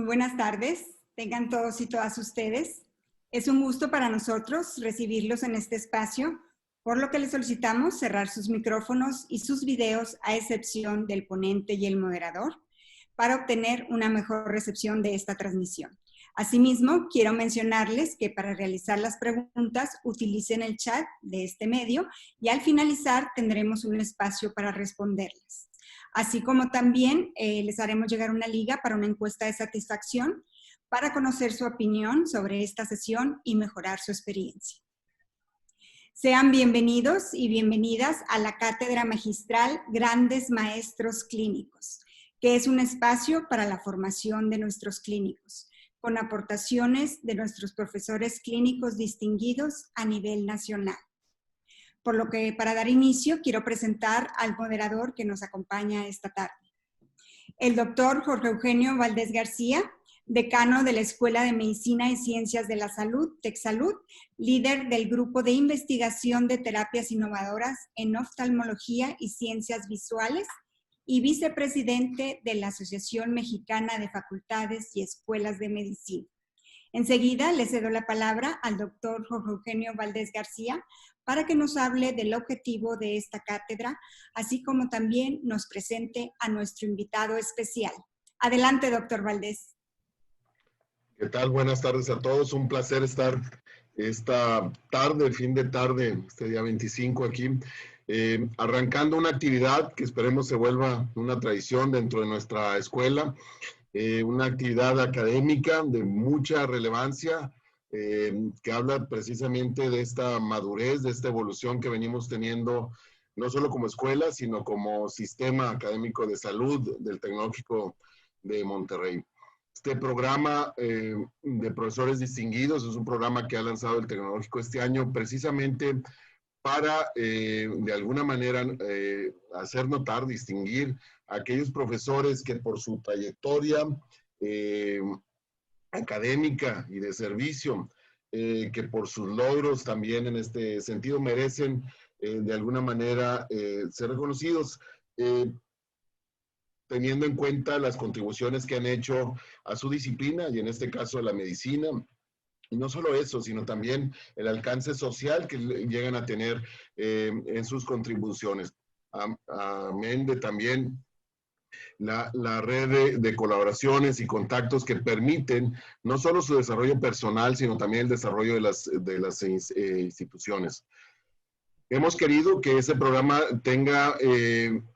buenas tardes. Tengan todos y todas ustedes. Es un gusto para nosotros recibirlos en este espacio, por lo que les solicitamos cerrar sus micrófonos y sus videos a excepción del ponente y el moderador para obtener una mejor recepción de esta transmisión. Asimismo, quiero mencionarles que para realizar las preguntas utilicen el chat de este medio y al finalizar tendremos un espacio para responderlas. Así como también les haremos llegar una liga para una encuesta de satisfacción para conocer su opinión sobre esta sesión y mejorar su experiencia. Sean bienvenidos y bienvenidas a la Cátedra Magistral Grandes Maestros Clínicos, que es un espacio para la formación de nuestros clínicos, con aportaciones de nuestros profesores clínicos distinguidos a nivel nacional. Por lo que, para dar inicio, quiero presentar al moderador que nos acompaña esta tarde. El doctor Jorge Eugenio Valdés García, decano de la Escuela de Medicina y Ciencias de la Salud, TecSalud, líder del Grupo de Investigación de Terapias Innovadoras en Oftalmología y Ciencias Visuales y vicepresidente de la Asociación Mexicana de Facultades y Escuelas de Medicina. Enseguida le cedo la palabra al doctor Jorge Eugenio Valdés García para que nos hable del objetivo de esta cátedra, así como también nos presente a nuestro invitado especial. Adelante, doctor Valdés. ¿Qué tal? Buenas tardes a todos. Un placer estar esta tarde, fin de tarde, este día 25 aquí, arrancando una actividad que esperemos se vuelva una tradición dentro de nuestra escuela, una actividad académica de mucha relevancia, que habla precisamente de esta madurez, de esta evolución que venimos teniendo, no solo como escuela, sino como sistema académico de salud del Tecnológico de Monterrey. Este programa de profesores distinguidos es un programa que ha lanzado el Tecnológico este año precisamente para, de alguna manera, hacer notar, distinguir a aquellos profesores que por su trayectoria académica y de servicio, que por sus logros también en este sentido merecen de alguna manera ser reconocidos, teniendo en cuenta las contribuciones que han hecho a su disciplina y en este caso a la medicina. Y no solo eso, sino también el alcance social que llegan a tener en sus contribuciones. Amén de también la red de colaboraciones y contactos que permiten no solo su desarrollo personal, sino también el desarrollo de las instituciones. Hemos querido que ese programa tenga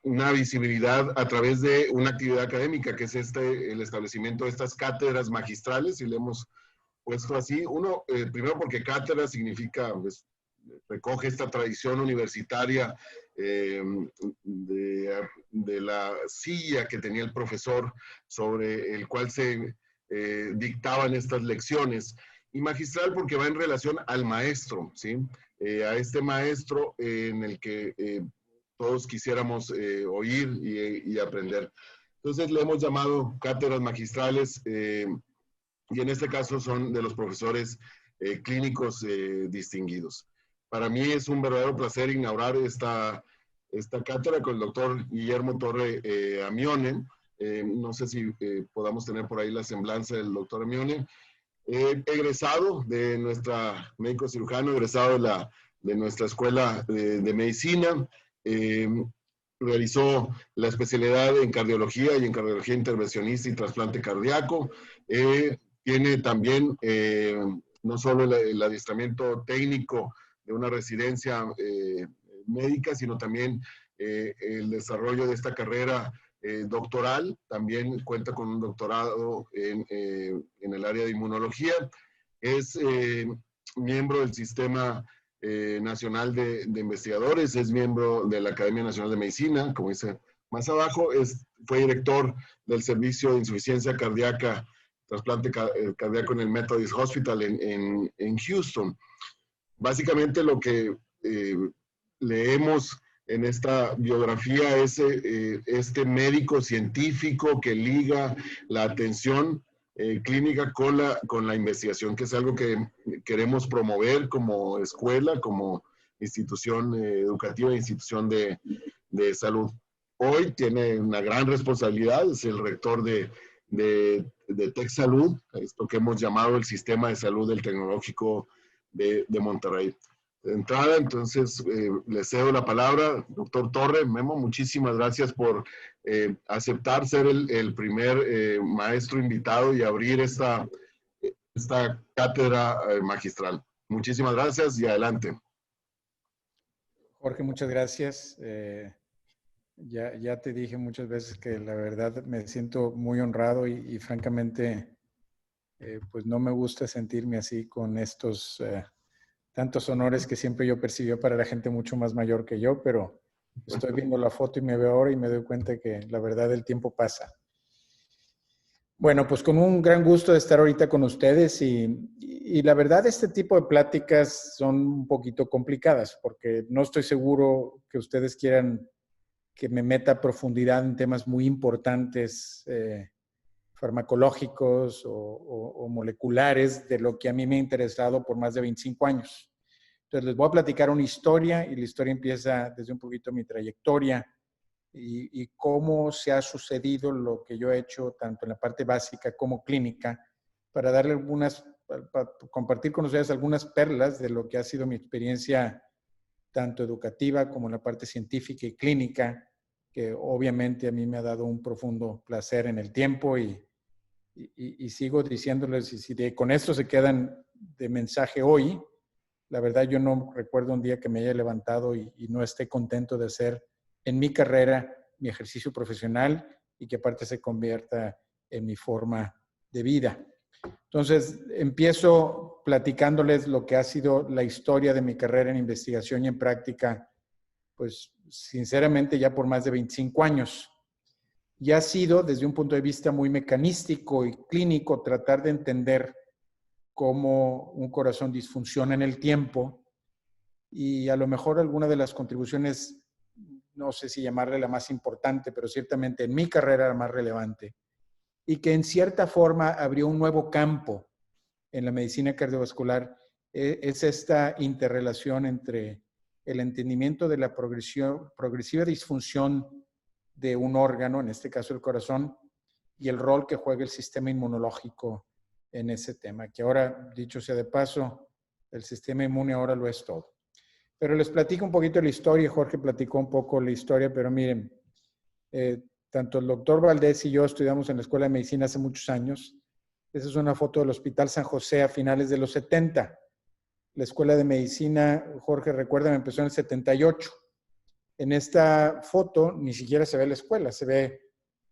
una visibilidad a través de una actividad académica, que es el establecimiento de estas cátedras magistrales, y le hemos puesto así. Uno, primero porque cátedra significa, pues, recoge esta tradición universitaria de la silla que tenía el profesor sobre el cual se dictaban estas lecciones. Y magistral porque va en relación al maestro, ¿sí? A este maestro en el que todos quisiéramos oír y aprender. Entonces le hemos llamado cátedras magistrales y en este caso son de los profesores clínicos distinguidos. Para mí es un verdadero placer inaugurar esta cátedra con el doctor Guillermo Torre Amione. No sé si podamos tener por ahí la semblanza del doctor Amione. Egresado de nuestra médico cirujano, egresado de nuestra escuela de medicina, realizó la especialidad en cardiología y en cardiología intervencionista y trasplante cardíaco. Tiene también no solo el adiestramiento técnico de una residencia médica, sino también el desarrollo de esta carrera doctoral. También cuenta con un doctorado en el área de inmunología. Es miembro del Sistema Nacional de Investigadores, es miembro de la Academia Nacional de Medicina, como dice más abajo. Fue director del Servicio de Insuficiencia Cardíaca, Trasplante Cardíaco en el Methodist Hospital en Houston. Básicamente lo que leemos en esta biografía es este médico científico que liga la atención clínica con la investigación, que es algo que queremos promover como escuela, como institución educativa e institución de salud. Hoy tiene una gran responsabilidad, es el rector de de Tech Salud, esto que hemos llamado el Sistema de Salud del Tecnológico de Monterrey. De entrada, entonces, le cedo la palabra, doctor Torre. Memo, muchísimas gracias por aceptar ser el primer maestro invitado y abrir esta cátedra magistral. Muchísimas gracias y adelante. Jorge, muchas gracias. Ya te dije muchas veces que la verdad me siento muy honrado y francamente, pues no me gusta sentirme así con estos tantos honores que siempre yo percibí para la gente mucho más mayor que yo, pero estoy viendo la foto y me veo ahora y me doy cuenta que la verdad el tiempo pasa. Bueno, pues con un gran gusto de estar ahorita con ustedes y la verdad este tipo de pláticas son un poquito complicadas porque no estoy seguro que ustedes quieran que me meta a profundidad en temas muy importantes farmacológicos o moleculares de lo que a mí me ha interesado por más de 25 años. Entonces les voy a platicar una historia y la historia empieza desde un poquito mi trayectoria y cómo se ha sucedido lo que yo he hecho tanto en la parte básica como clínica para darle para compartir con ustedes algunas perlas de lo que ha sido mi experiencia tanto educativa como en la parte científica y clínica, que obviamente a mí me ha dado un profundo placer en el tiempo y sigo diciéndoles, y si con esto se quedan de mensaje hoy, la verdad yo no recuerdo un día que me haya levantado y no esté contento de hacer en mi carrera mi ejercicio profesional y que aparte se convierta en mi forma de vida. Entonces, empiezo platicándoles lo que ha sido la historia de mi carrera en investigación y en práctica, pues sinceramente ya por más de 25 años. Y ha sido, desde un punto de vista muy mecanístico y clínico, tratar de entender cómo un corazón disfunciona en el tiempo y a lo mejor alguna de las contribuciones, no sé si llamarle la más importante, pero ciertamente en mi carrera la más relevante, y que en cierta forma abrió un nuevo campo en la medicina cardiovascular, es esta interrelación entre el entendimiento de la progresiva disfunción de un órgano, en este caso el corazón, y el rol que juega el sistema inmunológico en ese tema, que ahora, dicho sea de paso, el sistema inmune ahora lo es todo. Pero les platico un poquito la historia, Jorge platicó un poco la historia, pero miren, tanto el doctor Valdés y yo estudiamos en la Escuela de Medicina hace muchos años. Esa es una foto del Hospital San José a finales de los 70. La Escuela de Medicina, Jorge, recuerda, empezó en el 78. En esta foto ni siquiera se ve la escuela, se ve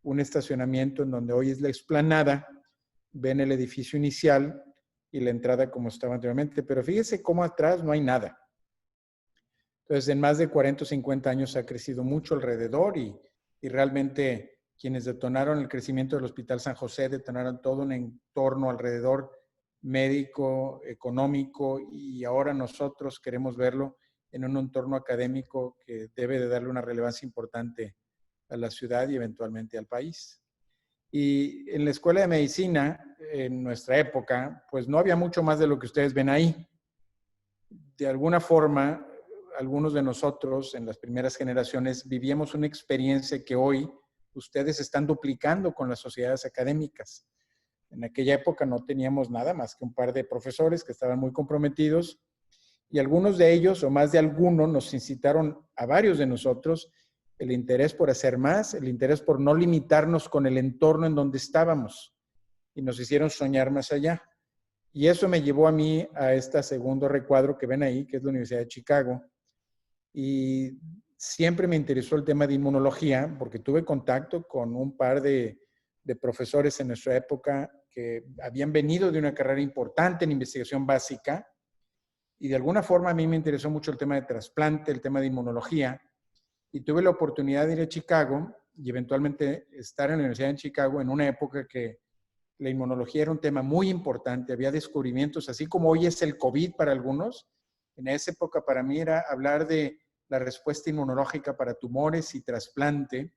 un estacionamiento en donde hoy es la explanada, ven el edificio inicial y la entrada como estaba anteriormente, pero fíjese cómo atrás no hay nada. Entonces, en más de 40 o 50 años ha crecido mucho alrededor y realmente quienes detonaron el crecimiento del Hospital San José detonaron todo un entorno alrededor médico, económico, y ahora nosotros queremos verlo en un entorno académico que debe de darle una relevancia importante a la ciudad y eventualmente al país. Y en la Escuela de Medicina, en nuestra época, pues no había mucho más de lo que ustedes ven ahí. De alguna forma, algunos de nosotros en las primeras generaciones vivíamos una experiencia que hoy ustedes están duplicando con las sociedades académicas. En aquella época no teníamos nada más que un par de profesores que estaban muy comprometidos y algunos de ellos, o más de algunos, nos incitaron a varios de nosotros el interés por hacer más, el interés por no limitarnos con el entorno en donde estábamos y nos hicieron soñar más allá. Y eso me llevó a mí a este segundo recuadro que ven ahí, que es la Universidad de Chicago. Y siempre me interesó el tema de inmunología porque tuve contacto con un par de profesores en nuestra época que habían venido de una carrera importante en investigación básica y de alguna forma a mí me interesó mucho el tema de trasplante, el tema de inmunología y tuve la oportunidad de ir a Chicago y eventualmente estar en la Universidad de Chicago en una época que la inmunología era un tema muy importante, había descubrimientos, así como hoy es el COVID para algunos. En esa época para mí era hablar de la respuesta inmunológica para tumores y trasplante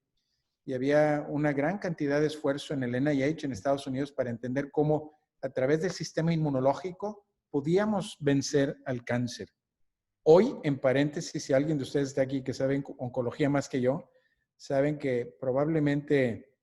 y había una gran cantidad de esfuerzo en el NIH en Estados Unidos para entender cómo a través del sistema inmunológico podíamos vencer al cáncer. Hoy, en paréntesis, si alguien de ustedes está aquí que sabe oncología más que yo, saben que probablemente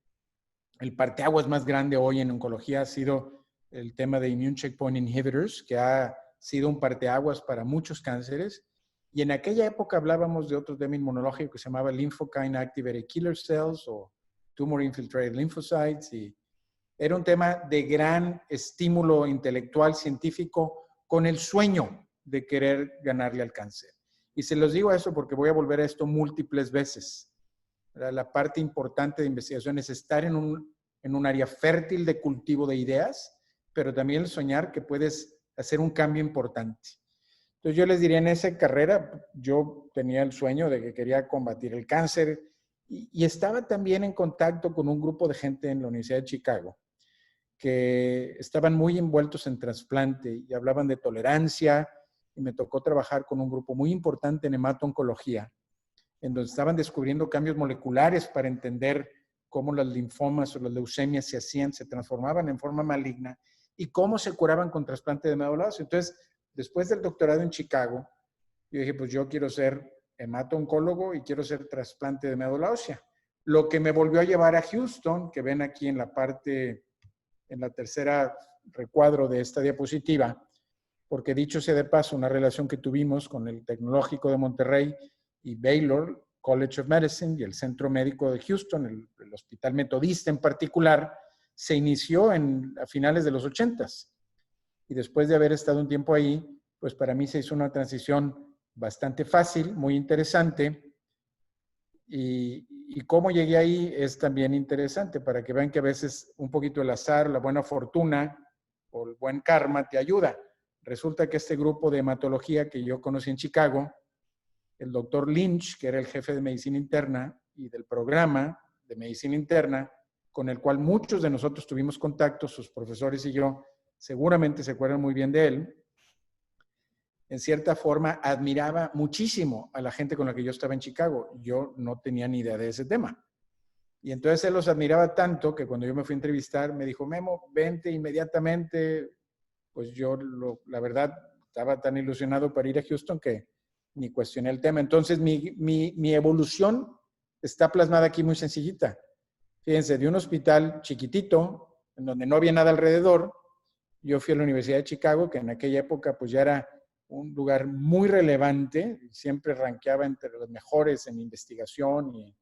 el parteaguas más grande hoy en oncología ha sido el tema de Immune Checkpoint Inhibitors, que ha sido un parteaguas para muchos cánceres. Y en aquella época hablábamos de otro tema inmunológico que se llamaba Lymphokine Activated Killer Cells o Tumor Infiltrated Lymphocytes. Y era un tema de gran estímulo intelectual, científico, con el sueño de querer ganarle al cáncer. Y se los digo eso porque voy a volver a esto múltiples veces. La parte importante de investigación es estar en un área fértil de cultivo de ideas, pero también el soñar que puedes hacer un cambio importante. Entonces yo les diría, en esa carrera yo tenía el sueño de que quería combatir el cáncer y estaba también en contacto con un grupo de gente en la Universidad de Chicago que estaban muy envueltos en trasplante y hablaban de tolerancia, y me tocó trabajar con un grupo muy importante en hemato-oncología, en donde estaban descubriendo cambios moleculares para entender cómo las linfomas o las leucemias se hacían, se transformaban en forma maligna y cómo se curaban con trasplante de médula ósea. Entonces, después del doctorado en Chicago, yo dije, pues yo quiero ser hemato-oncólogo y quiero ser trasplante de médula ósea. Lo que me volvió a llevar a Houston, que ven aquí en la parte, en la tercera recuadro de esta diapositiva, porque dicho sea de paso, una relación que tuvimos con el Tecnológico de Monterrey y Baylor College of Medicine y el Centro Médico de Houston, el Hospital Metodista en particular, se inició a finales de los 80s. Y después de haber estado un tiempo ahí, pues para mí se hizo una transición bastante fácil, muy interesante. Y cómo llegué ahí es también interesante, para que vean que a veces un poquito el azar, la buena fortuna o el buen karma te ayuda. Resulta que este grupo de hematología que yo conocí en Chicago, el doctor Lynch, que era el jefe de medicina interna y del programa de medicina interna, con el cual muchos de nosotros tuvimos contacto, sus profesores y yo, seguramente se acuerdan muy bien de él, en cierta forma admiraba muchísimo a la gente con la que yo estaba en Chicago. Yo no tenía ni idea de ese tema. Y entonces él los admiraba tanto que cuando yo me fui a entrevistar me dijo, Memo, vente inmediatamente. Pues yo, la verdad, estaba tan ilusionado para ir a Houston que ni cuestioné el tema. Entonces mi evolución está plasmada aquí muy sencillita. Fíjense, de un hospital chiquitito, en donde no había nada alrededor, yo fui a la Universidad de Chicago, que en aquella época pues ya era un lugar muy relevante, siempre rankeaba entre los mejores en investigación y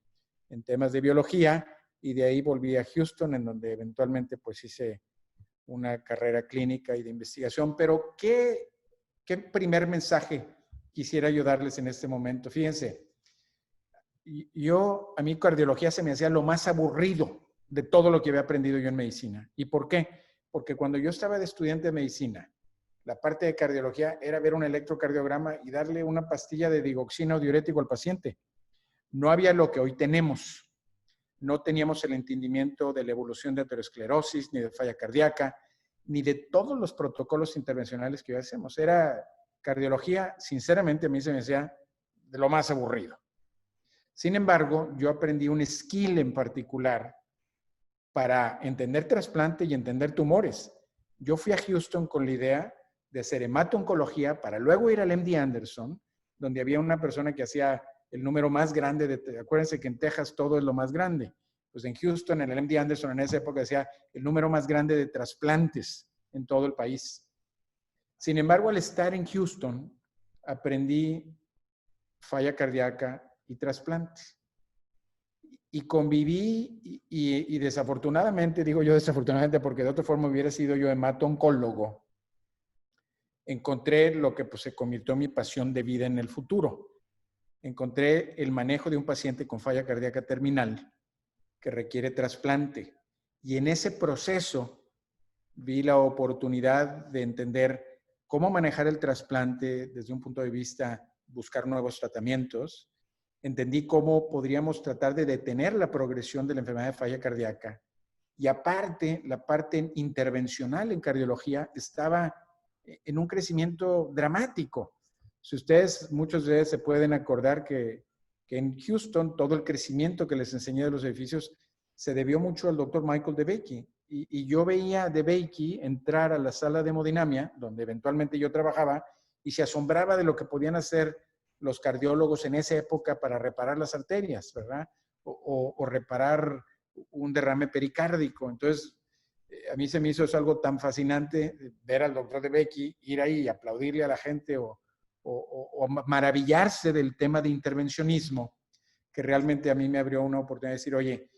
en temas de biología, y de ahí volví a Houston, en donde eventualmente pues hice una carrera clínica y de investigación. Pero ¿qué primer mensaje quisiera yo darles en este momento? Fíjense, a mí cardiología se me hacía lo más aburrido de todo lo que había aprendido yo en medicina. ¿Y por qué? Porque cuando yo estaba de estudiante de medicina, la parte de cardiología era ver un electrocardiograma y darle una pastilla de digoxina o diurético al paciente. No había lo que hoy tenemos. No teníamos el entendimiento de la evolución de aterosclerosis, ni de falla cardíaca, ni de todos los protocolos intervencionales que hoy hacemos. Era cardiología, sinceramente, a mí se me hacía de lo más aburrido. Sin embargo, yo aprendí un skill en particular para entender trasplante y entender tumores. Yo fui a Houston con la idea de hacer hemato-oncología para luego ir al MD Anderson, donde había una persona que hacía el número más grande acuérdense que en Texas todo es lo más grande. Pues en Houston, en el MD Anderson, en esa época hacía el número más grande de trasplantes en todo el país. Sin embargo, al estar en Houston, aprendí falla cardíaca y trasplantes. Y conviví y desafortunadamente, digo yo desafortunadamente porque de otra forma hubiera sido yo hemato-oncólogo, encontré lo que pues, se convirtió en mi pasión de vida en el futuro. Encontré el manejo de un paciente con falla cardíaca terminal que requiere trasplante. Y en ese proceso vi la oportunidad de entender cómo manejar el trasplante desde un punto de vista buscar nuevos tratamientos. Entendí cómo podríamos tratar de detener la progresión de la enfermedad de falla cardíaca. Y aparte, la parte intervencional en cardiología estaba en un crecimiento dramático. Si ustedes, muchos de ustedes se pueden acordar que en Houston todo el crecimiento que les enseñé de los edificios se debió mucho al doctor Michael DeBakey. Y yo veía a DeBakey entrar a la sala de hemodinamia, donde eventualmente yo trabajaba, y se asombraba de lo que podían hacer los cardiólogos en esa época para reparar las arterias, ¿verdad? O reparar un derrame pericárdico. Entonces, a mí se me hizo eso algo tan fascinante, ver al doctor de Becky, ir ahí y aplaudirle a la gente o maravillarse del tema de intervencionismo, que realmente a mí me abrió una oportunidad de decir, oye,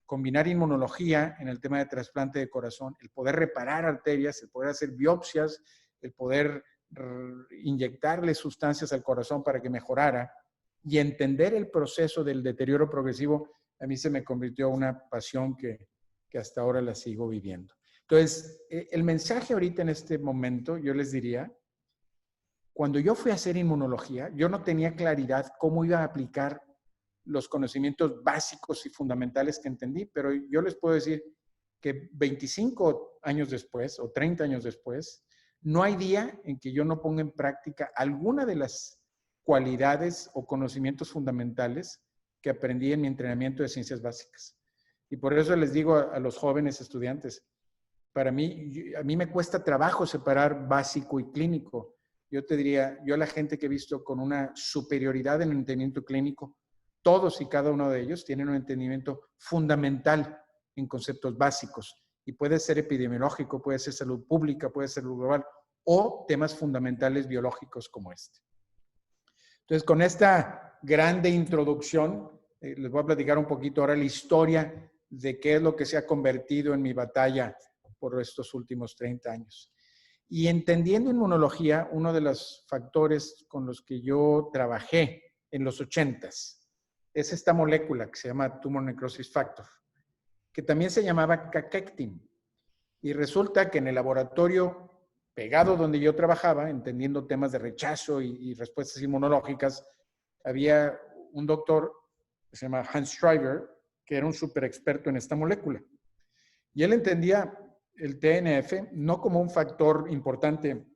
combinar inmunología en el tema de trasplante de corazón, el poder reparar arterias, el poder hacer biopsias, el poder inyectarle sustancias al corazón para que mejorara y entender el proceso del deterioro progresivo, a mí se me convirtió en una pasión que hasta ahora la sigo viviendo. Entonces, el mensaje ahorita en este momento, yo les diría, cuando yo fui a hacer inmunología, yo no tenía claridad cómo iba a aplicar los conocimientos básicos y fundamentales que entendí, pero yo les puedo decir que 25 años después o 30 años después, no hay día en que yo no ponga en práctica alguna de las cualidades o conocimientos fundamentales que aprendí en mi entrenamiento de ciencias básicas. Y por eso les digo a los jóvenes estudiantes, a mí me cuesta trabajo separar básico y clínico. Yo te diría, yo a la gente que he visto con una superioridad en el entendimiento clínico, todos y cada uno de ellos tienen un entendimiento fundamental en conceptos básicos. Y puede ser epidemiológico, puede ser salud pública, puede ser salud global, o temas fundamentales biológicos como este. Entonces, con esta grande introducción, les voy a platicar un poquito ahora la historia de qué es lo que se ha convertido en mi batalla por estos últimos 30 años. Y entendiendo inmunología, uno de los factores con los que yo trabajé en los 80s es esta molécula que se llama Tumor Necrosis Factor, que también se llamaba cachectin. Y resulta que en el laboratorio pegado donde yo trabajaba, entendiendo temas de rechazo y respuestas inmunológicas, había un doctor que se llama Hans Schreiber, que era un súper experto en esta molécula. Y él entendía el TNF no como un factor importante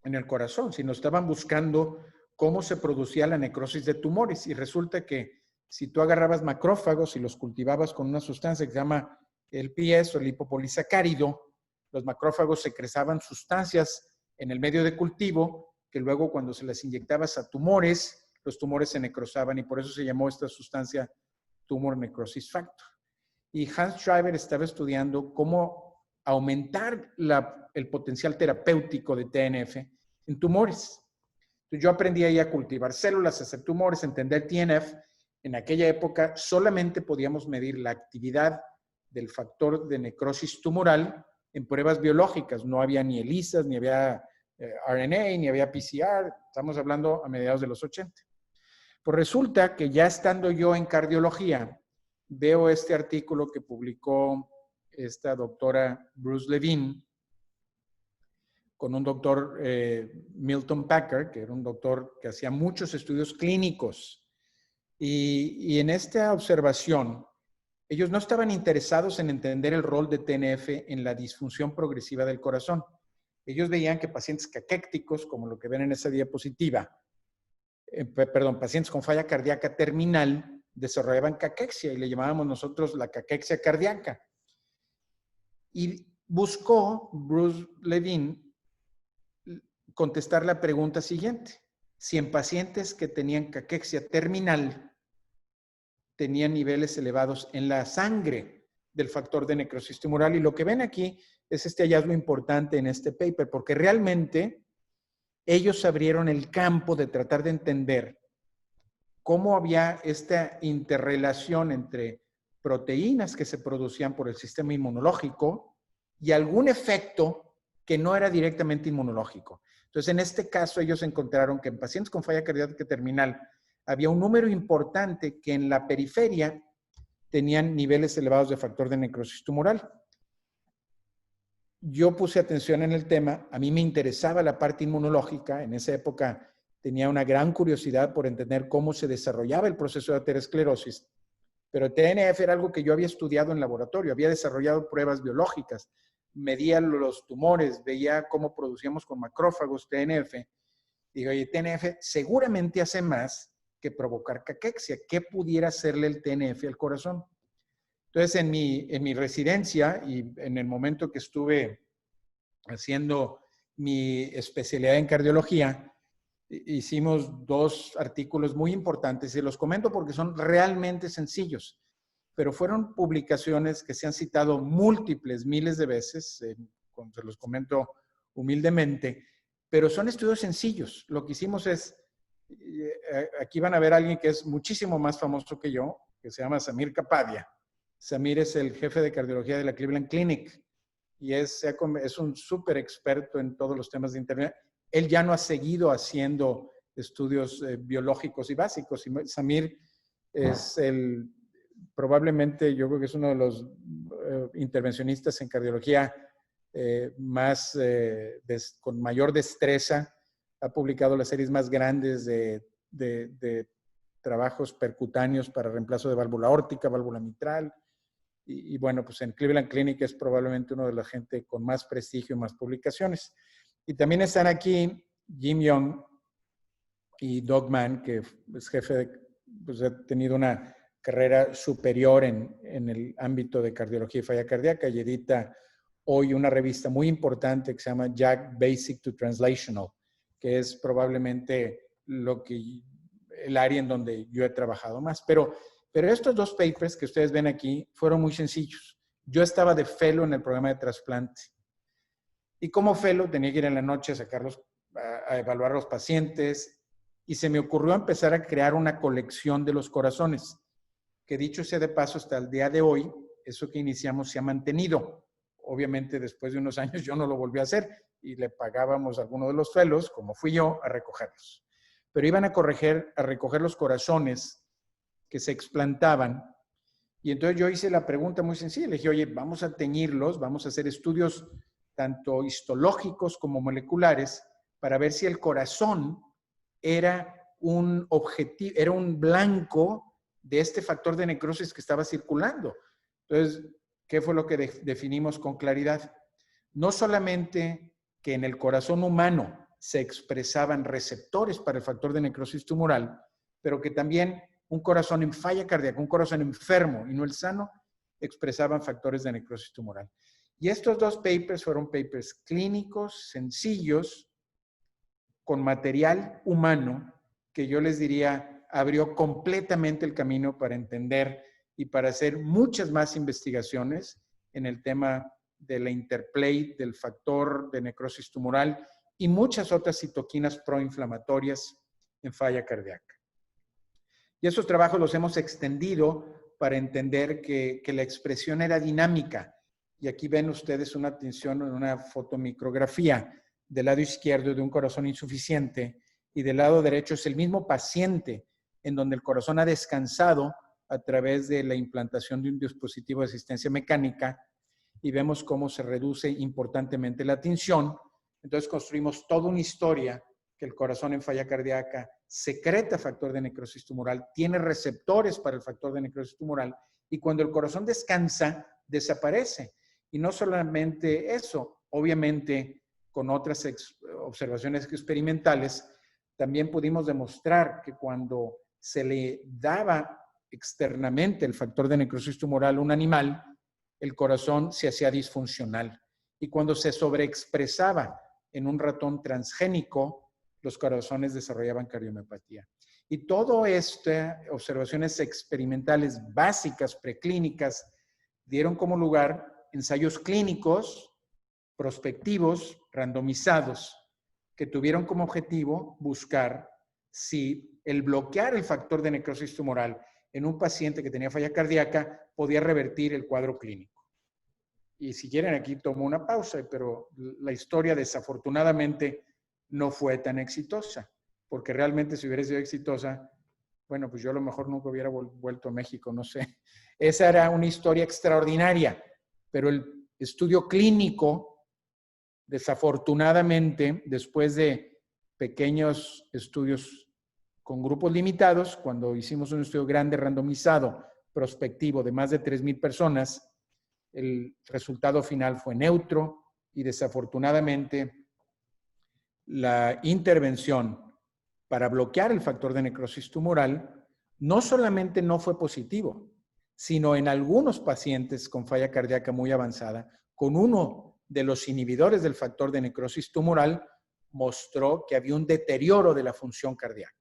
en el corazón, sino estaban buscando cómo se producía la necrosis de tumores. Y resulta que si tú agarrabas macrófagos y los cultivabas con una sustancia que se llama el PS o el lipopolisacárido, los macrófagos secrezaban sustancias en el medio de cultivo que luego cuando se las inyectabas a tumores, los tumores se necrosaban y por eso se llamó esta sustancia Tumor Necrosis Factor. Y Hans Schreiber estaba estudiando cómo aumentar el potencial terapéutico de TNF en tumores. Entonces yo aprendí ahí a cultivar células, a hacer tumores, a entender TNF. En aquella época solamente podíamos medir la actividad del factor de necrosis tumoral en pruebas biológicas. No había ni ELISAs, ni había RNA, ni había PCR. Estamos hablando a mediados de los 80. Pues resulta que ya estando yo en cardiología, veo este artículo que publicó esta doctora Bruce Levine con un doctor Milton Packard, que era un doctor que hacía muchos estudios clínicos. Y en esta observación, ellos no estaban interesados en entender el rol de TNF en la disfunción progresiva del corazón. Ellos veían que pacientes caquécticos, como lo que ven en esa diapositiva, pacientes con falla cardíaca terminal, desarrollaban caquexia y le llamábamos nosotros la caquexia cardíaca. Y buscó Bruce Levine contestar la pregunta siguiente. Si en pacientes que tenían caquexia terminal tenían niveles elevados en la sangre del factor de necrosis tumoral. Y lo que ven aquí es este hallazgo importante en este paper, porque realmente ellos abrieron el campo de tratar de entender cómo había esta interrelación entre proteínas que se producían por el sistema inmunológico y algún efecto que no era directamente inmunológico. Entonces, en este caso, ellos encontraron que en pacientes con falla cardíaca terminal había un número importante que en la periferia tenían niveles elevados de factor de necrosis tumoral. Yo puse atención en el tema, a mí me interesaba la parte inmunológica, en esa época tenía una gran curiosidad por entender cómo se desarrollaba el proceso de aterosclerosis, pero TNF era algo que yo había estudiado en laboratorio, había desarrollado pruebas biológicas, medía los tumores, veía cómo producíamos con macrófagos TNF. Digo, oye, TNF seguramente hace más que provocar caquexia. ¿Qué pudiera hacerle el TNF al corazón? Entonces, en mi residencia y en el momento que estuve haciendo mi especialidad en cardiología, hicimos 2 artículos muy importantes y los comento porque son realmente sencillos. pero fueron publicaciones que se han citado múltiples, miles de veces, como se los comento humildemente, pero son estudios sencillos. Lo que hicimos es, aquí van a ver a alguien que es muchísimo más famoso que yo, que se llama Samir Kapadia. Samir es el jefe de cardiología de la Cleveland Clinic y es un súper experto en todos los temas de internet. Él ya no ha seguido haciendo estudios biológicos y básicos. Y Samir es probablemente, yo creo que es uno de los intervencionistas en cardiología con mayor destreza. Ha publicado las series más grandes de trabajos percutáneos para reemplazo de válvula aórtica, válvula mitral. Y bueno, pues en Cleveland Clinic es probablemente uno de la gente con más prestigio y más publicaciones. Y también están aquí Jim Young y Doug Mann, que es jefe pues ha tenido una carrera superior en el ámbito de cardiología y falla cardíaca y edita hoy una revista muy importante que se llama JACC Basic to Translational, que es probablemente el área en donde yo he trabajado más. Pero estos dos papers que ustedes ven aquí fueron muy sencillos. Yo estaba de fellow en el programa de trasplante. Y como fellow tenía que ir en la noche a evaluar a los pacientes y se me ocurrió empezar a crear una colección de los corazones, que dicho sea de paso, hasta el día de hoy, eso que iniciamos se ha mantenido. Obviamente después de unos años yo no lo volví a hacer y le pagábamos a alguno de los fellows, como fui yo, a recogerlos. Pero iban a recoger los corazones que se explantaban. Y entonces yo hice la pregunta muy sencilla. Le dije, oye, vamos a teñirlos, vamos a hacer estudios tanto histológicos como moleculares para ver si el corazón era un blanco de este factor de necrosis que estaba circulando. Entonces, ¿qué fue lo que definimos con claridad? No solamente que en el corazón humano se expresaban receptores para el factor de necrosis tumoral, pero que también un corazón en falla cardíaca, un corazón enfermo y no el sano, expresaban factores de necrosis tumoral. Y estos dos papers fueron papers clínicos, sencillos, con material humano, que yo les diría abrió completamente el camino para entender y para hacer muchas más investigaciones en el tema de la interplay del factor de necrosis tumoral y muchas otras citoquinas proinflamatorias en falla cardíaca. Y esos trabajos los hemos extendido para entender que la expresión era dinámica. Y aquí ven ustedes una atención en una fotomicrografía del lado izquierdo de un corazón insuficiente y del lado derecho es el mismo paciente en donde el corazón ha descansado a través de la implantación de un dispositivo de asistencia mecánica y vemos cómo se reduce importantemente la tinción. Entonces construimos toda una historia que el corazón en falla cardíaca secreta factor de necrosis tumoral, tiene receptores para el factor de necrosis tumoral y cuando el corazón descansa, desaparece. Y no solamente eso, obviamente con otras observaciones experimentales, también pudimos demostrar que cuando se le daba externamente el factor de necrosis tumoral a un animal, el corazón se hacía disfuncional. Y cuando se sobreexpresaba en un ratón transgénico, los corazones desarrollaban cardiomiopatía. Y todo estas observaciones experimentales básicas, preclínicas, dieron como lugar ensayos clínicos, prospectivos, randomizados, que tuvieron como objetivo buscar si el bloquear el factor de necrosis tumoral en un paciente que tenía falla cardíaca podía revertir el cuadro clínico. Y si quieren, aquí tomo una pausa, pero la historia desafortunadamente no fue tan exitosa, porque realmente si hubiera sido exitosa, bueno, pues yo a lo mejor nunca hubiera vuelto a México, no sé. Esa era una historia extraordinaria, pero el estudio clínico, desafortunadamente, después de pequeños estudios con grupos limitados, cuando hicimos un estudio grande, randomizado, prospectivo de más de 3,000 personas, el resultado final fue neutro y desafortunadamente la intervención para bloquear el factor de necrosis tumoral no solamente no fue positivo, sino en algunos pacientes con falla cardíaca muy avanzada, con uno de los inhibidores del factor de necrosis tumoral, mostró que había un deterioro de la función cardíaca.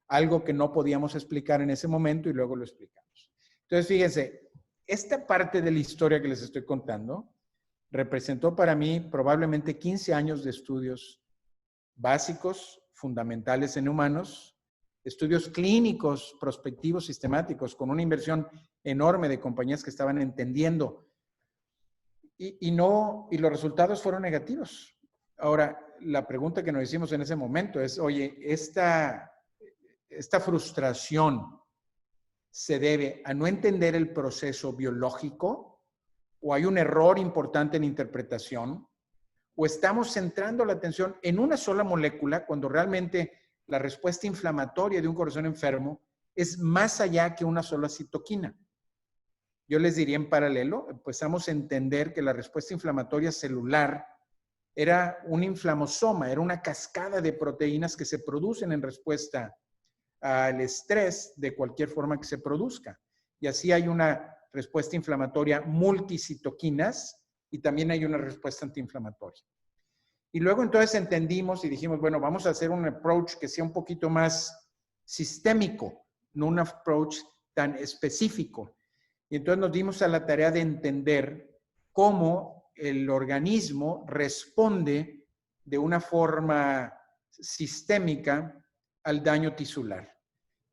Algo que no podíamos explicar en ese momento y luego lo explicamos. Entonces, fíjense, esta parte de la historia que les estoy contando representó para mí probablemente 15 años de estudios básicos, fundamentales en humanos, estudios clínicos, prospectivos, sistemáticos, con una inversión enorme de compañías que estaban entendiendo. Y los resultados fueron negativos. Ahora, la pregunta que nos hicimos en ese momento es, oye, esta frustración se debe a no entender el proceso biológico, o hay un error importante en interpretación, o estamos centrando la atención en una sola molécula cuando realmente la respuesta inflamatoria de un corazón enfermo es más allá que una sola citoquina. Yo les diría en paralelo, empezamos a entender que la respuesta inflamatoria celular era un inflamosoma, era una cascada de proteínas que se producen en respuesta al estrés de cualquier forma que se produzca. Y así hay una respuesta inflamatoria multicitoquinas y también hay una respuesta antiinflamatoria. Y luego entonces entendimos y dijimos, bueno, vamos a hacer un approach que sea un poquito más sistémico, no un approach tan específico. Y entonces nos dimos a la tarea de entender cómo el organismo responde de una forma sistémica al daño tisular.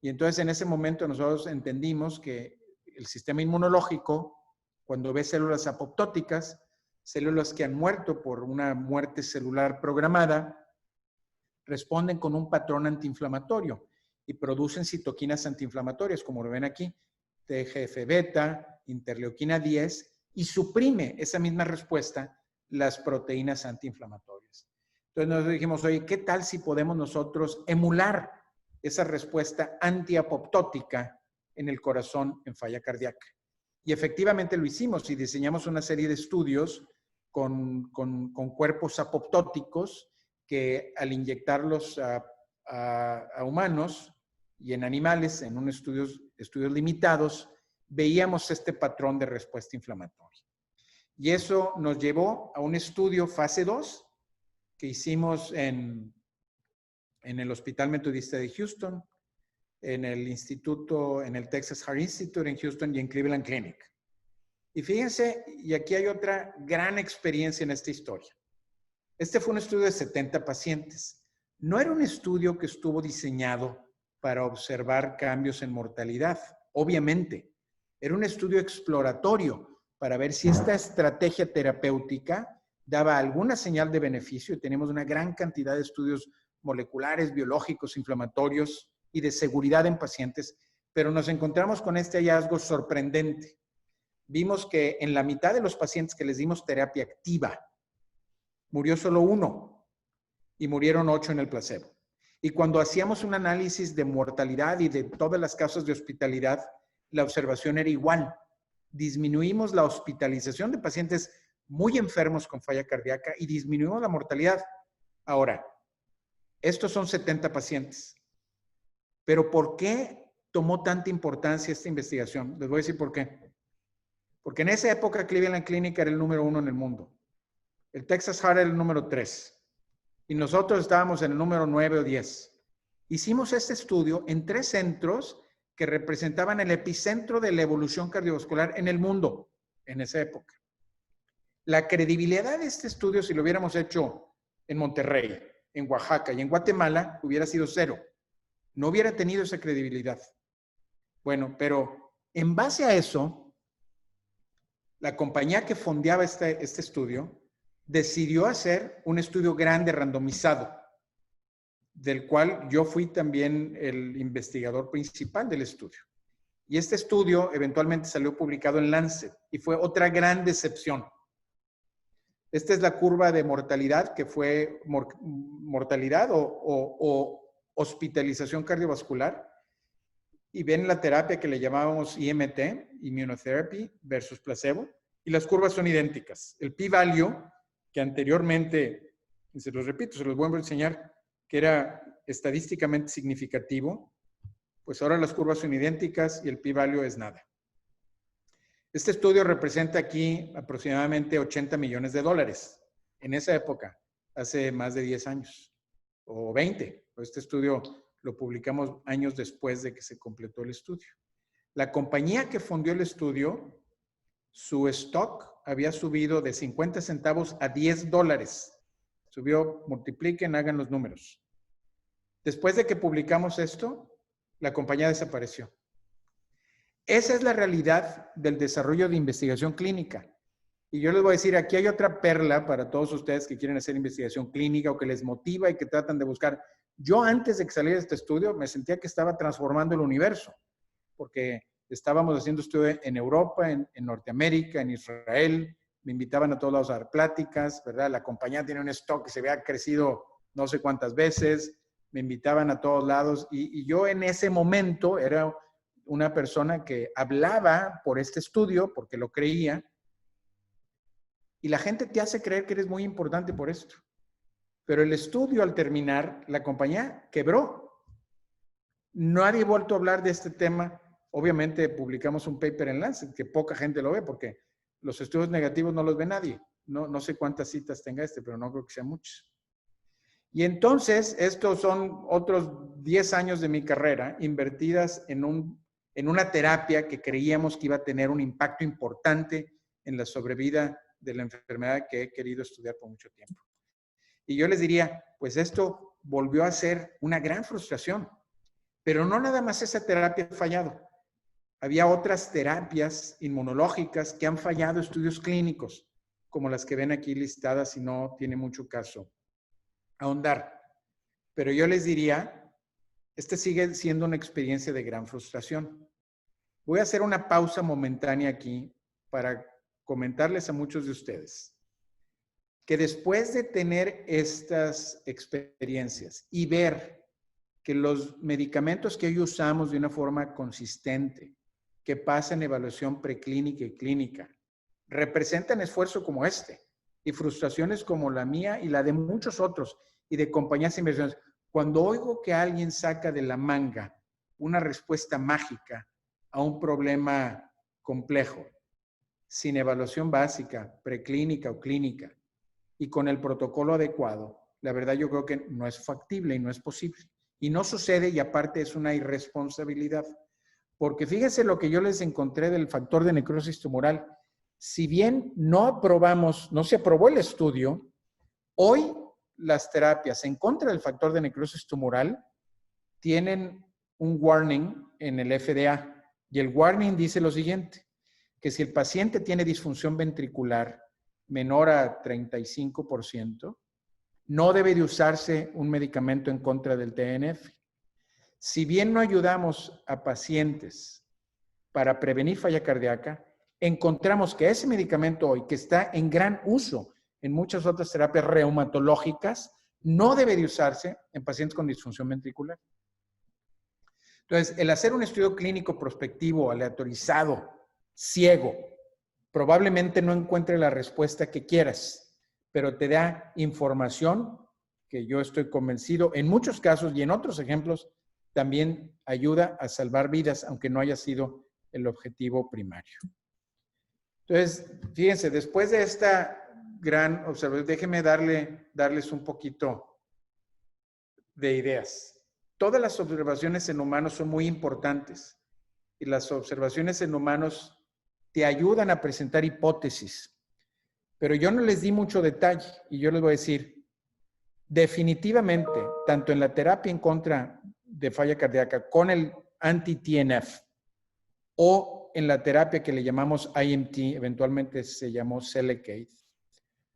Y entonces en ese momento nosotros entendimos que el sistema inmunológico, cuando ve células apoptóticas, células que han muerto por una muerte celular programada, responden con un patrón antiinflamatorio y producen citoquinas antiinflamatorias, como lo ven aquí, TGF-beta, interleuquina 10, y suprime esa misma respuesta las proteínas antiinflamatorias. Entonces nos dijimos, oye, ¿qué tal si podemos nosotros emular esa respuesta antiapoptótica en el corazón en falla cardíaca? Y efectivamente lo hicimos y diseñamos una serie de estudios con cuerpos apoptóticos que al inyectarlos a humanos y en animales, en unos estudios limitados, veíamos este patrón de respuesta inflamatoria. Y eso nos llevó a un estudio fase 2 que hicimos en el Hospital Metodista de Houston, en el instituto, en el Texas Heart Institute en Houston y en Cleveland Clinic. Y fíjense, y aquí hay otra gran experiencia en esta historia. Este fue un estudio de 70 pacientes. No era un estudio que estuvo diseñado para observar cambios en mortalidad, obviamente. Era un estudio exploratorio para ver si esta estrategia terapéutica daba alguna señal de beneficio. Y tenemos una gran cantidad de estudios moleculares, biológicos, inflamatorios y de seguridad en pacientes, pero nos encontramos con este hallazgo sorprendente. Vimos que en la mitad de los pacientes que les dimos terapia activa, murió solo 1 y murieron 8 en el placebo. Y cuando hacíamos un análisis de mortalidad y de todas las causas de hospitalidad, la observación era igual. Disminuimos la hospitalización de pacientes muy enfermos con falla cardíaca y disminuimos la mortalidad. Ahora, estos son 70 pacientes. Pero ¿por qué tomó tanta importancia esta investigación? Les voy a decir por qué. Porque en esa época Cleveland Clinic era el número 1 en el mundo. El Texas Heart era el número 3. Y nosotros estábamos en el número 9 o 10. Hicimos este estudio en 3 centros que representaban el epicentro de la evolución cardiovascular en el mundo en esa época. La credibilidad de este estudio, si lo hubiéramos hecho en Monterrey, en Oaxaca y en Guatemala, hubiera sido 0. No hubiera tenido esa credibilidad. Bueno, pero en base a eso, la compañía que fondeaba este estudio decidió hacer un estudio grande randomizado, del cual yo fui también el investigador principal del estudio. Y este estudio eventualmente salió publicado en Lancet y fue otra gran decepción. Esta es la curva de mortalidad, que fue mortalidad o hospitalización cardiovascular. Y ven la terapia que le llamábamos IMT, Immunotherapy versus placebo, y las curvas son idénticas. El p-value, que anteriormente, y se los repito, se los vuelvo a enseñar, que era estadísticamente significativo, pues ahora las curvas son idénticas y el p-value es nada. Este estudio representa aquí aproximadamente $80 millones. En esa época, hace más de 10 años, o 20. Este estudio lo publicamos años después de que se completó el estudio. La compañía que fundió el estudio, su stock había subido de 50 centavos a $10. Subió, multipliquen, hagan los números. Después de que publicamos esto, la compañía desapareció. Esa es la realidad del desarrollo de investigación clínica. Y yo les voy a decir, aquí hay otra perla para todos ustedes que quieren hacer investigación clínica o que les motiva y que tratan de buscar. Yo antes de que saliera este estudio me sentía que estaba transformando el universo, porque estábamos haciendo estudios en Europa, en Norteamérica, en Israel, me invitaban a todos lados a dar pláticas, ¿verdad? La compañía tiene un stock que se había crecido no sé cuántas veces, me invitaban a todos lados y yo en ese momento era una persona que hablaba por este estudio, porque lo creía, y la gente te hace creer que eres muy importante por esto. Pero el estudio, al terminar, la compañía quebró. Nadie ha vuelto a hablar de este tema. Obviamente publicamos un paper en Lancet, que poca gente lo ve, porque los estudios negativos no los ve nadie. No sé cuántas citas tenga pero no creo que sean muchas. Y entonces, estos son otros 10 años de mi carrera invertidas en una terapia que creíamos que iba a tener un impacto importante en la sobrevida de la enfermedad que he querido estudiar por mucho tiempo. Y yo les diría, pues esto volvió a ser una gran frustración. Pero no nada más esa terapia ha fallado. Había otras terapias inmunológicas que han fallado estudios clínicos, como las que ven aquí listadas y no tiene mucho caso ahondar. Pero yo les diría, sigue siendo una experiencia de gran frustración. Voy a hacer una pausa momentánea aquí para comentarles a muchos de ustedes que después de tener estas experiencias y ver que los medicamentos que hoy usamos de una forma consistente, que pasan evaluación preclínica y clínica, representan esfuerzo como este y frustraciones como la mía y la de muchos otros y de compañías de inversiones. Cuando oigo que alguien saca de la manga una respuesta mágica a un problema complejo, sin evaluación básica, preclínica o clínica, y con el protocolo adecuado, la verdad yo creo que no es factible y no es posible. Y no sucede, y aparte es una irresponsabilidad. Porque fíjense lo que yo les encontré del factor de necrosis tumoral. Si bien no se aprobó el estudio, hoy las terapias en contra del factor de necrosis tumoral tienen un warning en el FDA. Y el warning dice lo siguiente, que si el paciente tiene disfunción ventricular menor a 35%, no debe de usarse un medicamento en contra del TNF. Si bien no ayudamos a pacientes para prevenir falla cardíaca, encontramos que ese medicamento hoy, que está en gran uso en muchas otras terapias reumatológicas, no debe de usarse en pacientes con disfunción ventricular. Entonces, el hacer un estudio clínico prospectivo, aleatorizado, ciego, probablemente no encuentre la respuesta que quieras, pero te da información que yo estoy convencido, en muchos casos y en otros ejemplos, también ayuda a salvar vidas, aunque no haya sido el objetivo primario. Entonces, fíjense, después de esta gran observación, déjenme darles un poquito de ideas. Todas las observaciones en humanos son muy importantes y las observaciones en humanos te ayudan a presentar hipótesis. Pero yo no les di mucho detalle y yo les voy a decir, definitivamente, tanto en la terapia en contra de falla cardíaca con el anti-TNF o en la terapia que le llamamos IMT, eventualmente se llamó Selecate,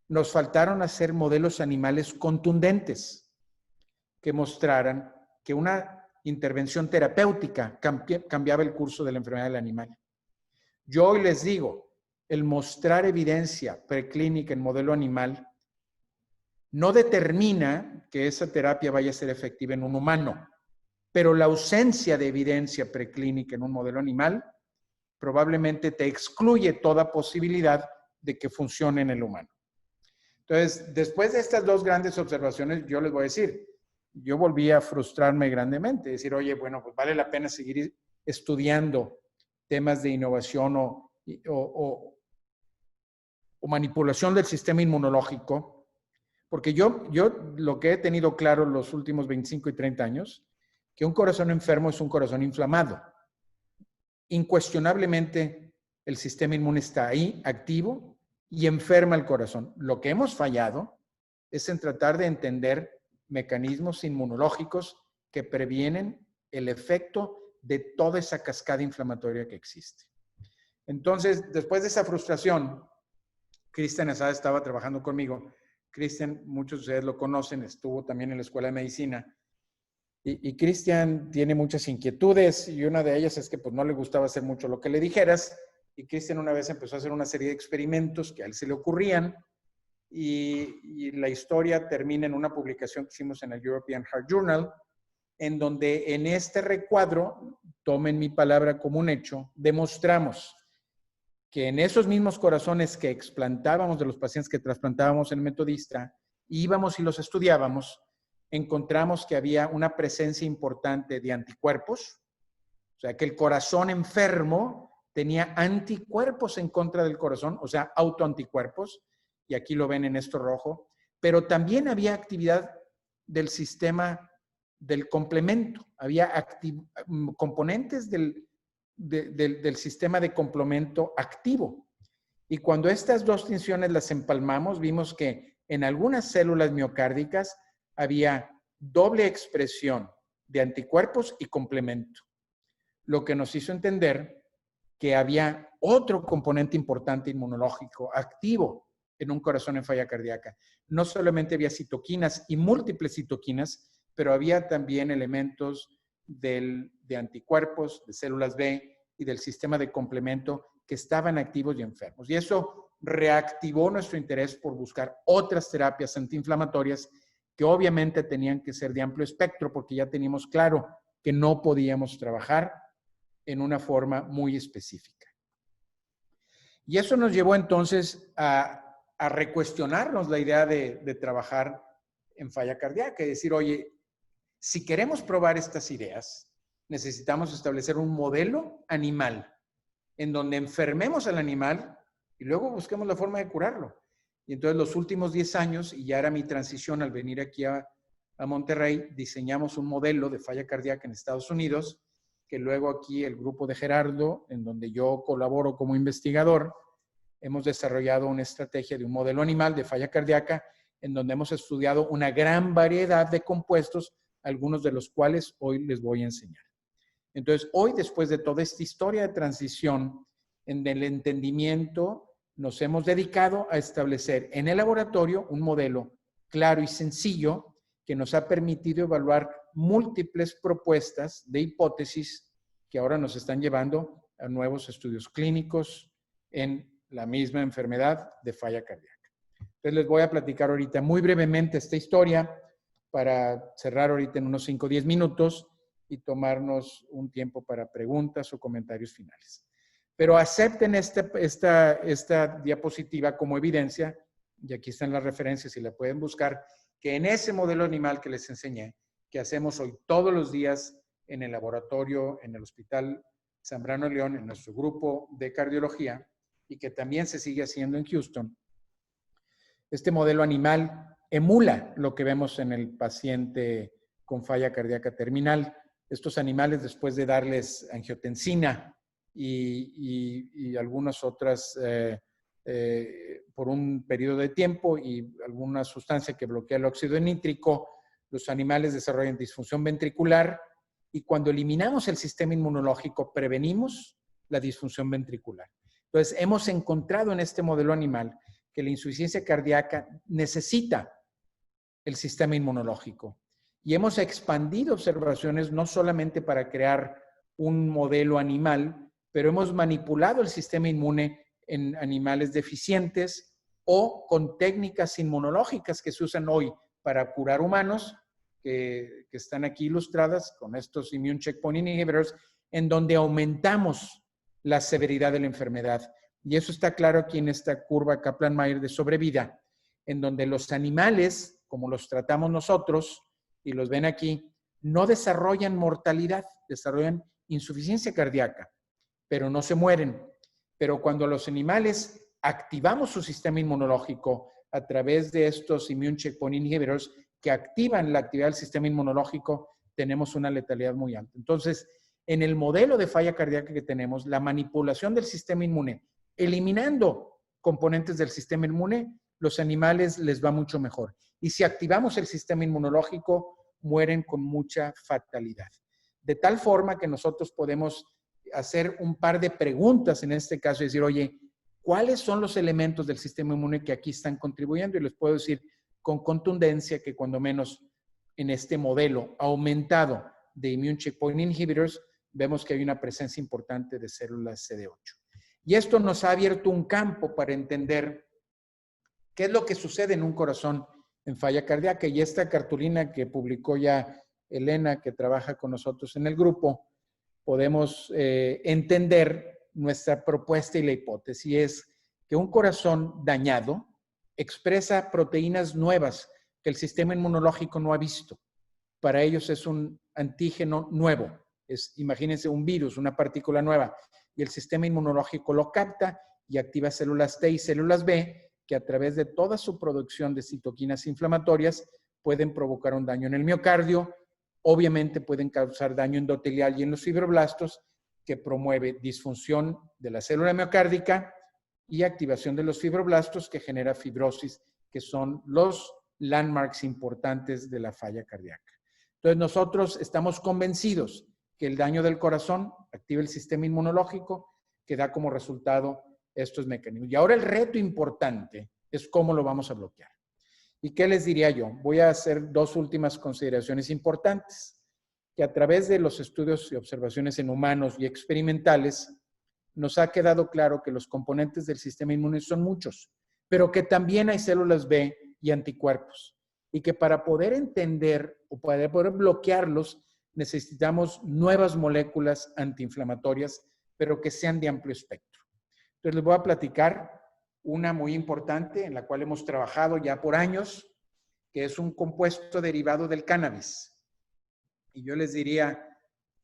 nos faltaron hacer modelos animales contundentes que mostraran que una intervención terapéutica cambiaba el curso de la enfermedad del animal. Yo hoy les digo, el mostrar evidencia preclínica en modelo animal no determina que esa terapia vaya a ser efectiva en un humano, pero la ausencia de evidencia preclínica en un modelo animal probablemente te excluye toda posibilidad de que funcione en el humano. Entonces, después de estas dos grandes observaciones, yo les voy a decir, yo volví a frustrarme grandemente, decir, oye, bueno, pues vale la pena seguir estudiando temas de innovación o manipulación del sistema inmunológico, porque yo lo que he tenido claro los últimos 25 y 30 años, que un corazón enfermo es un corazón inflamado. incuestionablemente el sistema inmune está ahí, activo, y enferma el corazón. Lo que hemos fallado es en tratar de entender mecanismos inmunológicos que previenen el efecto de toda esa cascada inflamatoria que existe. Entonces, después de esa frustración, Cristian Asada estaba trabajando conmigo. Cristian, muchos de ustedes lo conocen, estuvo también en la Escuela de Medicina. Y Cristian tiene muchas inquietudes y una de ellas es que pues, no le gustaba hacer mucho lo que le dijeras. Y Cristian una vez empezó a hacer una serie de experimentos que a él se le ocurrían y la historia termina en una publicación que hicimos en el European Heart Journal, en donde en este recuadro, tomen mi palabra como un hecho, demostramos que en esos mismos corazones que explantábamos de los pacientes que trasplantábamos en Metodista, íbamos y los estudiábamos, encontramos que había una presencia importante de anticuerpos, o sea, que el corazón enfermo tenía anticuerpos en contra del corazón, o sea, autoanticuerpos, y aquí lo ven en esto rojo, pero también había actividad del sistema del complemento, había componentes del sistema de complemento activo. Y cuando estas dos tensiones las empalmamos, vimos que en algunas células miocárdicas había doble expresión de anticuerpos y complemento, lo que nos hizo entender que había otro componente importante inmunológico activo en un corazón en falla cardíaca. No solamente había citoquinas y múltiples citoquinas, pero había también elementos de anticuerpos, de células B y del sistema de complemento que estaban activos y enfermos. Y eso reactivó nuestro interés por buscar otras terapias antiinflamatorias que obviamente tenían que ser de amplio espectro porque ya teníamos claro que no podíamos trabajar en una forma muy específica. Y eso nos llevó entonces a recuestionarnos la idea de trabajar en falla cardíaca y decir, oye, si queremos probar estas ideas, necesitamos establecer un modelo animal en donde enfermemos al animal y luego busquemos la forma de curarlo. Y entonces los últimos 10 años, y ya era mi transición al venir aquí a Monterrey, diseñamos un modelo de falla cardíaca en Estados Unidos, que luego aquí el grupo de Gerardo, en donde yo colaboro como investigador, hemos desarrollado una estrategia de un modelo animal de falla cardíaca en donde hemos estudiado una gran variedad de compuestos, algunos de los cuales hoy les voy a enseñar. Entonces, hoy, después de toda esta historia de transición en el entendimiento, nos hemos dedicado a establecer en el laboratorio un modelo claro y sencillo que nos ha permitido evaluar múltiples propuestas de hipótesis que ahora nos están llevando a nuevos estudios clínicos en la misma enfermedad de falla cardíaca. Entonces les voy a platicar ahorita muy brevemente esta historia para cerrar ahorita en unos 5 o 10 minutos y tomarnos un tiempo para preguntas o comentarios finales. Pero acepten esta diapositiva como evidencia, y aquí están las referencias y la pueden buscar, que en ese modelo animal que les enseñé, que hacemos hoy todos los días en el laboratorio, en el Hospital Zambrano León, en nuestro grupo de cardiología, y que también se sigue haciendo en Houston, este modelo animal emula lo que vemos en el paciente con falla cardíaca terminal. Estos animales, después de darles angiotensina y algunas otras por un periodo de tiempo y alguna sustancia que bloquea el óxido nítrico, los animales desarrollan disfunción ventricular y cuando eliminamos el sistema inmunológico prevenimos la disfunción ventricular. Entonces, hemos encontrado en este modelo animal que la insuficiencia cardíaca necesita el sistema inmunológico. Y hemos expandido observaciones no solamente para crear un modelo animal, pero hemos manipulado el sistema inmune en animales deficientes o con técnicas inmunológicas que se usan hoy para curar humanos, que están aquí ilustradas con estos immune checkpoint inhibitors, en donde aumentamos la severidad de la enfermedad. Y eso está claro aquí en esta curva Kaplan-Meier de sobrevida, en donde los animales, como los tratamos nosotros, y los ven aquí, no desarrollan mortalidad, desarrollan insuficiencia cardíaca, pero no se mueren. Pero cuando los animales activamos su sistema inmunológico a través de estos immune checkpoint inhibitors que activan la actividad del sistema inmunológico, tenemos una letalidad muy alta. Entonces, en el modelo de falla cardíaca que tenemos, la manipulación del sistema inmune, eliminando componentes del sistema inmune, los animales les va mucho mejor. Y si activamos el sistema inmunológico, mueren con mucha fatalidad. De tal forma que nosotros podemos hacer un par de preguntas en este caso y decir, oye, ¿cuáles son los elementos del sistema inmune que aquí están contribuyendo? Y les puedo decir con contundencia que cuando menos en este modelo aumentado de Immune Checkpoint Inhibitors, vemos que hay una presencia importante de células CD8. Y esto nos ha abierto un campo para entender qué es lo que sucede en un corazón en falla cardíaca. Y esta cartulina que publicó ya Elena, que trabaja con nosotros en el grupo, podemos entender nuestra propuesta y la hipótesis. Es que un corazón dañado expresa proteínas nuevas que el sistema inmunológico no ha visto. Para ellos es un antígeno nuevo. Imagínense un virus, una partícula nueva. Y el sistema inmunológico lo capta y activa células T y células B que a través de toda su producción de citoquinas inflamatorias pueden provocar un daño en el miocardio. Obviamente pueden causar daño endotelial y en los fibroblastos, que promueve disfunción de la célula miocárdica y activación de los fibroblastos, que genera fibrosis, que son los landmarks importantes de la falla cardíaca. Entonces nosotros estamos convencidos que el daño del corazón activa el sistema inmunológico, que da como resultado estos mecanismos. Y ahora el reto importante es cómo lo vamos a bloquear. ¿Y qué les diría yo? Voy a hacer dos últimas consideraciones importantes, que a través de los estudios y observaciones en humanos y experimentales, nos ha quedado claro que los componentes del sistema inmune son muchos, pero que también hay células B y anticuerpos, y que para poder entender o para poder bloquearlos, necesitamos nuevas moléculas antiinflamatorias, pero que sean de amplio espectro. Entonces les voy a platicar una muy importante en la cual hemos trabajado ya por años, que es un compuesto derivado del cannabis. Y yo les diría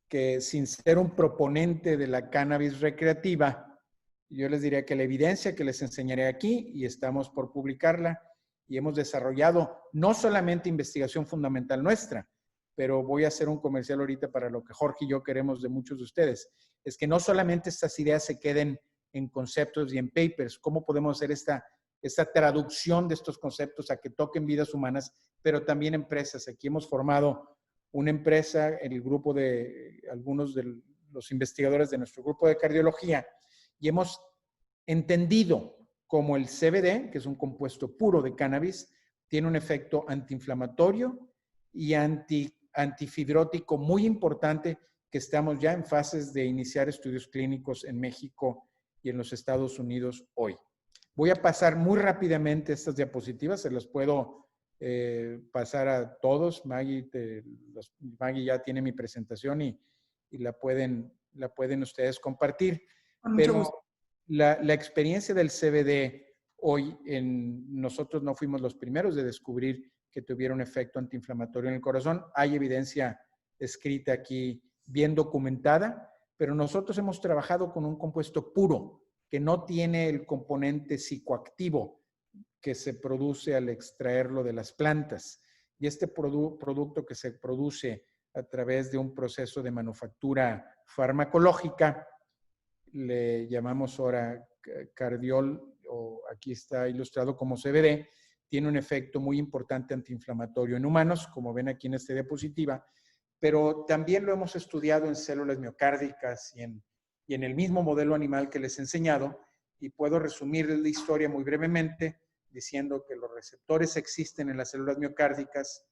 que sin ser un proponente de la cannabis recreativa, yo les diría que la evidencia que les enseñaré aquí, y estamos por publicarla, y hemos desarrollado no solamente investigación fundamental nuestra, pero voy a hacer un comercial ahorita para lo que Jorge y yo queremos de muchos de ustedes, es que no solamente estas ideas se queden en conceptos y en papers, cómo podemos hacer esta traducción de estos conceptos a que toquen vidas humanas, pero también empresas. Aquí hemos formado una empresa, el grupo de algunos de los investigadores de nuestro grupo de cardiología, y hemos entendido cómo el CBD, que es un compuesto puro de cannabis, tiene un efecto antiinflamatorio y antifibrótico muy importante, que estamos ya en fases de iniciar estudios clínicos en México y en los Estados Unidos hoy. Voy a pasar muy rápidamente estas diapositivas, se las puedo pasar a todos. Maggie ya tiene mi presentación y la pueden ustedes compartir. Con mucho Pero gusto. la experiencia del CBD hoy, nosotros no fuimos los primeros de descubrir que tuviera un efecto antiinflamatorio en el corazón. Hay evidencia escrita aquí bien documentada, pero nosotros hemos trabajado con un compuesto puro que no tiene el componente psicoactivo que se produce al extraerlo de las plantas. Y este producto que se produce a través de un proceso de manufactura farmacológica, le llamamos ahora cardiol, o aquí está ilustrado como CBD, tiene un efecto muy importante antiinflamatorio en humanos, como ven aquí en esta diapositiva, pero también lo hemos estudiado en células miocárdicas y en el mismo modelo animal que les he enseñado, y puedo resumir la historia muy brevemente diciendo que los receptores existen en las células miocárdicas,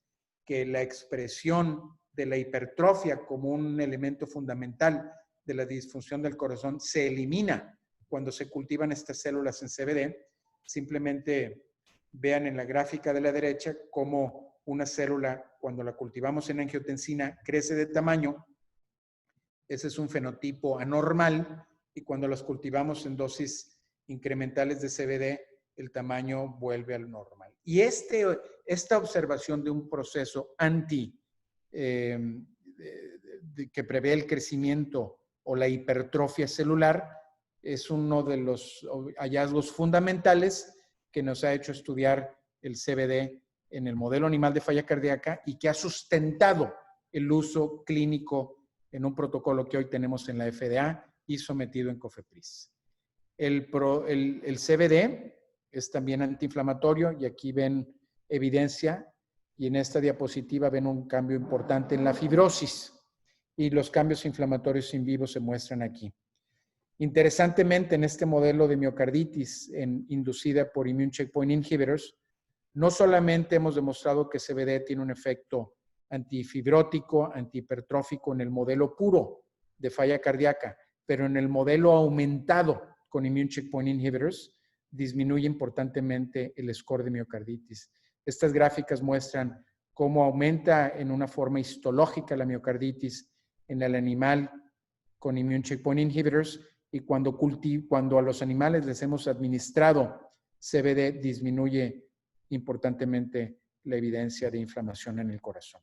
que la expresión de la hipertrofia como un elemento fundamental de la disfunción del corazón se elimina cuando se cultivan estas células en CBD. Simplemente vean en la gráfica de la derecha cómo una célula, cuando la cultivamos en angiotensina, crece de tamaño. Ese es un fenotipo anormal, y cuando las cultivamos en dosis incrementales de CBD, el tamaño vuelve al normal. Y esta observación de un proceso que prevé el crecimiento o la hipertrofia celular es uno de los hallazgos fundamentales que nos ha hecho estudiar el CBD en el modelo animal de falla cardíaca y que ha sustentado el uso clínico en un protocolo que hoy tenemos en la FDA y sometido en COFEPRIS. El CBD es también antiinflamatorio y aquí ven evidencia y en esta diapositiva ven un cambio importante en la fibrosis y los cambios inflamatorios in vivo se muestran aquí. Interesantemente, en este modelo de miocarditis inducida por immune checkpoint inhibitors, no solamente hemos demostrado que CBD tiene un efecto antifibrótico, antihipertrófico en el modelo puro de falla cardíaca, pero en el modelo aumentado con immune checkpoint inhibitors disminuye importantemente el score de miocarditis. Estas gráficas muestran cómo aumenta en una forma histológica la miocarditis en el animal con immune checkpoint inhibitors y cuando a los animales les hemos administrado CBD disminuye importantemente la evidencia de inflamación en el corazón.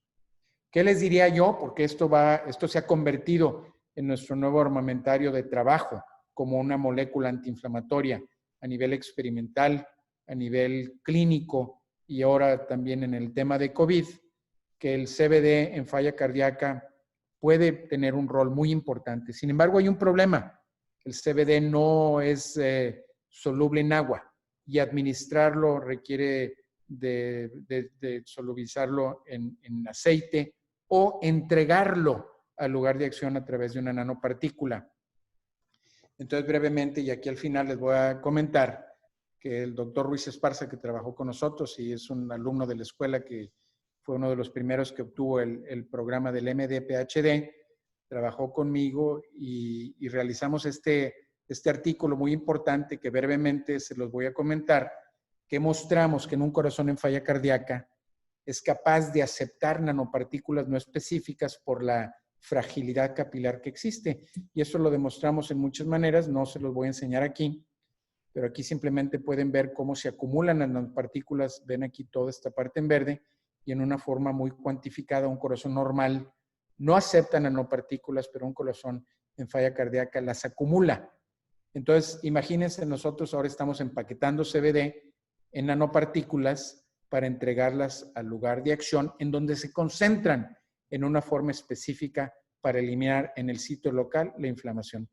¿Qué les diría yo? Porque esto se ha convertido en nuestro nuevo armamentario de trabajo como una molécula antiinflamatoria a nivel experimental, a nivel clínico y ahora también en el tema de COVID, que el CBD en falla cardíaca puede tener un rol muy importante. Sin embargo, hay un problema. El CBD no es soluble en agua y administrarlo requiere de solubilizarlo en aceite o entregarlo al lugar de acción a través de una nanopartícula. Entonces, brevemente, y aquí al final les voy a comentar que el doctor Ruiz Esparza, que trabajó con nosotros y es un alumno de la escuela que fue uno de los primeros que obtuvo el programa del MD-PhD, trabajó conmigo y realizamos este artículo muy importante que brevemente se los voy a comentar, que mostramos que en un corazón en falla cardíaca es capaz de aceptar nanopartículas no específicas por la fragilidad capilar que existe. Y eso lo demostramos en muchas maneras, no se los voy a enseñar aquí, pero aquí simplemente pueden ver cómo se acumulan las nanopartículas, ven aquí toda esta parte en verde, y en una forma muy cuantificada, un corazón normal no acepta nanopartículas, pero un corazón en falla cardíaca las acumula. Entonces, imagínense, nosotros ahora estamos empaquetando CBD en nanopartículas para entregarlas al lugar de acción, en donde se concentran en una forma específica para eliminar en el sitio local la inflamación.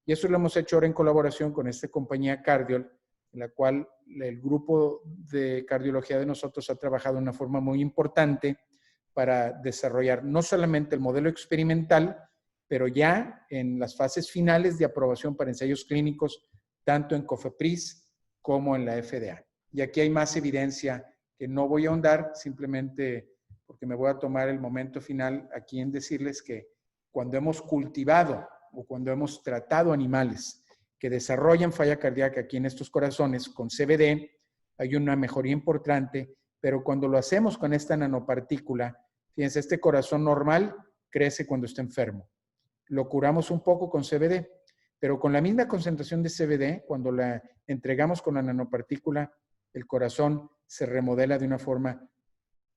Y eso lo hemos hecho ahora en colaboración con esta compañía Cardiol, en la cual el grupo de cardiología de nosotros ha trabajado de una forma muy importante para desarrollar no solamente el modelo experimental, pero ya en las fases finales de aprobación para ensayos clínicos, tanto en COFEPRIS como en la FDA. Y aquí hay más evidencia que no voy a ahondar, simplemente porque me voy a tomar el momento final aquí en decirles que cuando hemos cultivado o cuando hemos tratado animales que desarrollan falla cardíaca aquí en estos corazones con CBD, hay una mejoría importante, pero cuando lo hacemos con esta nanopartícula, fíjense, este corazón normal crece cuando está enfermo. Lo curamos un poco con CBD, pero con la misma concentración de CBD, cuando la entregamos con la nanopartícula, el corazón se remodela de una forma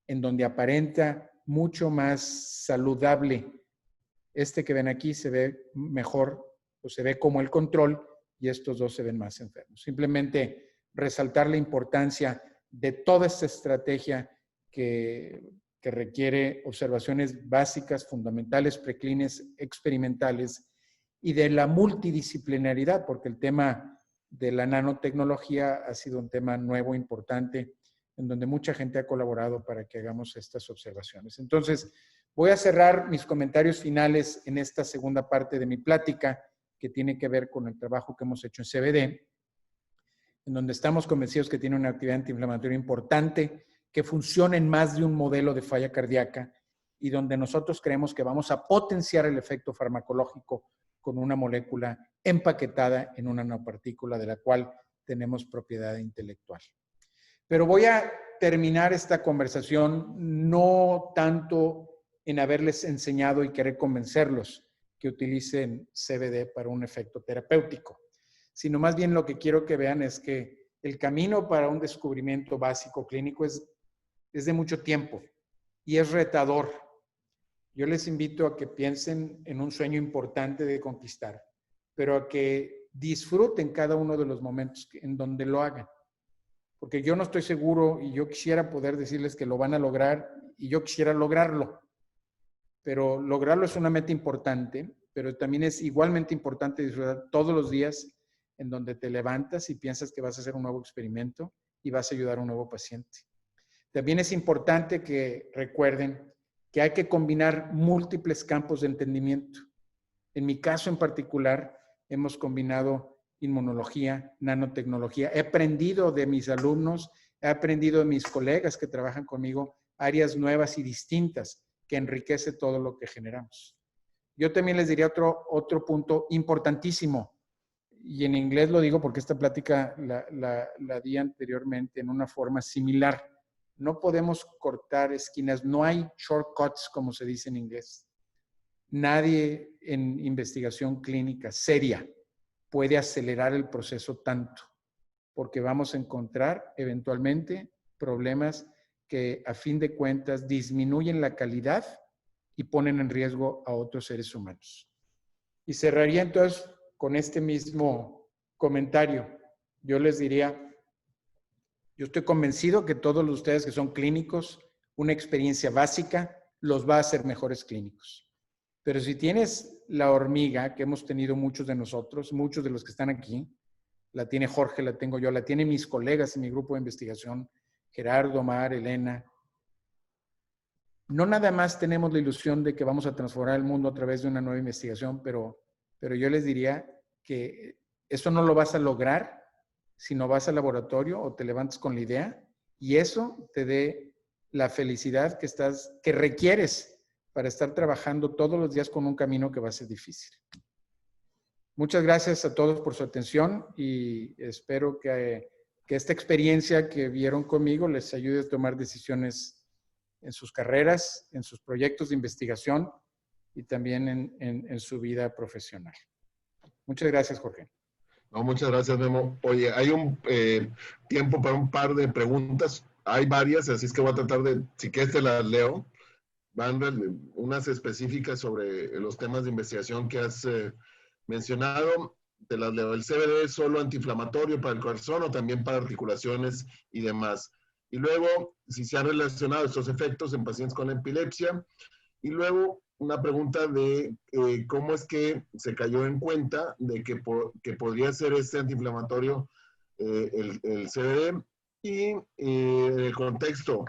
en donde aparenta mucho más saludable. Este que ven aquí se ve mejor o se ve como el control y estos dos se ven más enfermos. Simplemente resaltar la importancia de toda esta estrategia que requiere observaciones básicas, fundamentales, preclínicas, experimentales y de la multidisciplinaridad, porque el tema de la nanotecnología ha sido un tema nuevo, importante, en donde mucha gente ha colaborado para que hagamos estas observaciones. Entonces, voy a cerrar mis comentarios finales en esta segunda parte de mi plática, que tiene que ver con el trabajo que hemos hecho en CBD, en donde estamos convencidos que tiene una actividad antiinflamatoria importante, que funciona en más de un modelo de falla cardíaca y donde nosotros creemos que vamos a potenciar el efecto farmacológico con una molécula empaquetada en una nanopartícula de la cual tenemos propiedad intelectual. Pero voy a terminar esta conversación no tanto en haberles enseñado y querer convencerlos que utilicen CBD para un efecto terapéutico, sino más bien lo que quiero que vean es que el camino para un descubrimiento básico clínico es de mucho tiempo y es retador. Yo les invito a que piensen en un sueño importante de conquistar, pero a que disfruten cada uno de los momentos en donde lo hagan. Porque yo no estoy seguro y yo quisiera poder decirles que lo van a lograr y yo quisiera lograrlo. pero lograrlo es una meta importante, pero también es igualmente importante disfrutar todos los días en donde te levantas y piensas que vas a hacer un nuevo experimento y vas a ayudar a un nuevo paciente. También es importante que recuerden que hay que combinar múltiples campos de entendimiento. En mi caso en particular, hemos combinado inmunología, nanotecnología. He aprendido de mis alumnos, he aprendido de mis colegas que trabajan conmigo áreas nuevas y distintas que enriquece todo lo que generamos. Yo también les diría otro punto importantísimo, y en inglés lo digo porque esta plática la di anteriormente en una forma similar. No podemos cortar esquinas, no hay shortcuts, como se dice en inglés. Nadie en investigación clínica seria puede acelerar el proceso tanto, porque vamos a encontrar eventualmente problemas que a fin de cuentas disminuyen la calidad y ponen en riesgo a otros seres humanos. Y cerraría entonces con este mismo comentario. Yo les diría, yo estoy convencido que todos ustedes que son clínicos, una experiencia básica los va a hacer mejores clínicos. Pero si tienes la hormiga, que hemos tenido muchos de nosotros, muchos de los que están aquí, la tiene Jorge, la tengo yo, la tienen mis colegas en mi grupo de investigación, Gerardo, Mar, Elena. No nada más tenemos la ilusión de que vamos a transformar el mundo a través de una nueva investigación, pero yo les diría que eso no lo vas a lograr si no vas al laboratorio o te levantas con la idea y eso te dé la felicidad que requieres para estar trabajando todos los días con un camino que va a ser difícil. Muchas gracias a todos por su atención y espero que esta experiencia que vieron conmigo les ayude a tomar decisiones en sus carreras, en sus proyectos de investigación y también en su vida profesional. Muchas gracias, Jorge. No, muchas gracias, Memo. Oye, hay un tiempo para un par de preguntas. Hay varias, así es que voy a tratar de, si quieres te las leo. Van unas específicas sobre los temas de investigación que has mencionado. Te las leo. ¿El CBD es solo antiinflamatorio para el corazón o también para articulaciones y demás? Y luego, si se han relacionado estos efectos en pacientes con epilepsia. Y luego, una pregunta de cómo es que se cayó en cuenta de que podría ser este antiinflamatorio el CBD y en el contexto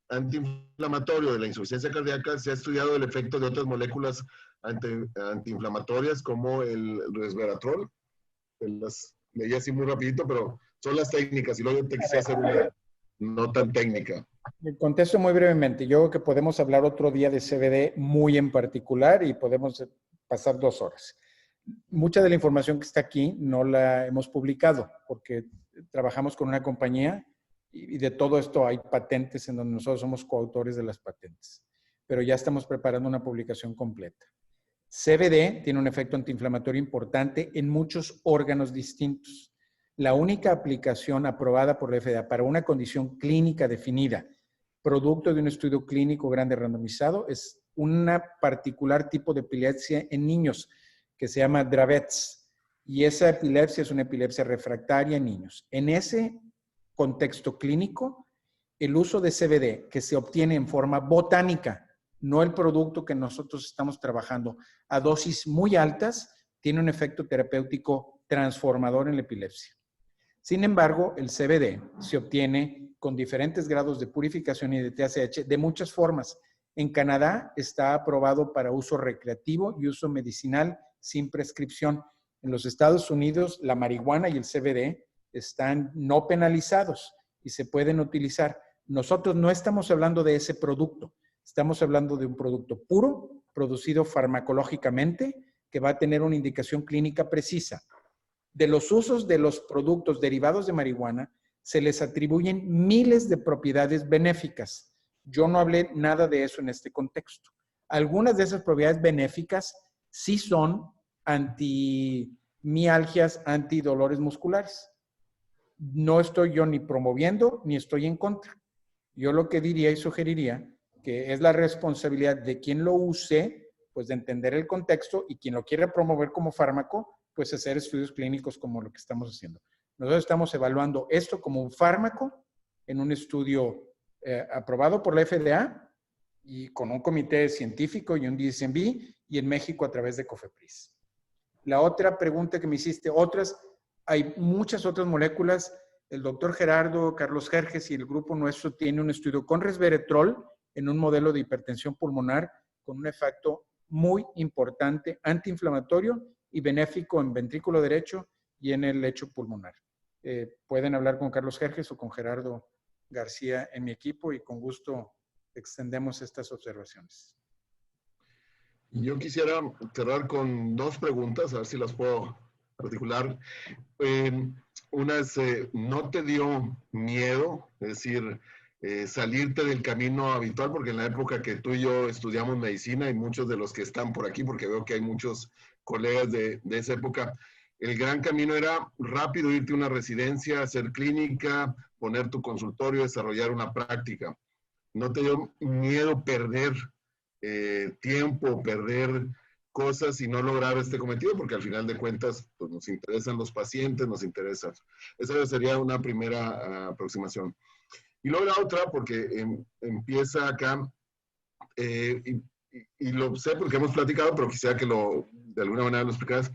antiinflamatorio de la insuficiencia cardíaca se ha estudiado el efecto de otras moléculas antiinflamatorias como el resveratrol. Las leí así muy rapidito, pero son las técnicas y luego te quise hacer una no tan técnica. Contesto muy brevemente. Yo creo que podemos hablar otro día de CBD muy en particular y podemos pasar 2 horas. Mucha de la información que está aquí no la hemos publicado porque trabajamos con una compañía y de todo esto hay patentes en donde nosotros somos coautores de las patentes. Pero ya estamos preparando una publicación completa. CBD tiene un efecto antiinflamatorio importante en muchos órganos distintos. La única aplicación aprobada por la FDA para una condición clínica definida, producto de un estudio clínico grande randomizado, es una particular tipo de epilepsia en niños que se llama Dravet's. Y esa epilepsia es una epilepsia refractaria en niños. En ese contexto clínico, el uso de CBD que se obtiene en forma botánica, no el producto que nosotros estamos trabajando, a dosis muy altas, tiene un efecto terapéutico transformador en la epilepsia. Sin embargo, el CBD se obtiene con diferentes grados de purificación y de THC de muchas formas. En Canadá está aprobado para uso recreativo y uso medicinal sin prescripción. En los Estados Unidos, la marihuana y el CBD están no penalizados y se pueden utilizar. Nosotros no estamos hablando de ese producto. Estamos hablando de un producto puro, producido farmacológicamente, que va a tener una indicación clínica precisa. De los usos de los productos derivados de marihuana, se les atribuyen miles de propiedades benéficas. Yo no hablé nada de eso en este contexto. Algunas de esas propiedades benéficas sí son antimialgias, antidolores musculares. No estoy yo ni promoviendo ni estoy en contra. Yo lo que diría y sugeriría que es la responsabilidad de quien lo use, pues de entender el contexto y quien lo quiera promover como fármaco, pues hacer estudios clínicos como lo que estamos haciendo. Nosotros estamos evaluando esto como un fármaco en un estudio aprobado por la FDA y con un comité científico y un DSMB, y en México a través de COFEPRIS. La otra pregunta que me hiciste, hay muchas otras moléculas. El doctor Gerardo, Carlos Jerjes y el grupo nuestro tiene un estudio con resveratrol en un modelo de hipertensión pulmonar con un efecto muy importante, antiinflamatorio y benéfico en ventrículo derecho y en el lecho pulmonar. Pueden hablar con Carlos Jerjes o con Gerardo García en mi equipo y con gusto extendemos estas observaciones. Yo quisiera cerrar con dos preguntas, a ver si las puedo articular. Una es, ¿no te dio miedo? Es decir, salirte del camino habitual, porque en la época que tú y yo estudiamos medicina, y muchos de los que están por aquí, porque veo que hay muchos colegas de esa época, el gran camino era rápido irte a una residencia, hacer clínica, poner tu consultorio, desarrollar una práctica. ¿No te dio miedo perder tiempo, perder cosas y no lograr este cometido? Porque al final de cuentas pues, nos interesan los pacientes, nos interesa. Esa sería una primera aproximación. Y luego la otra, porque empieza acá, y lo sé porque hemos platicado, pero quisiera que de alguna manera lo explicaras.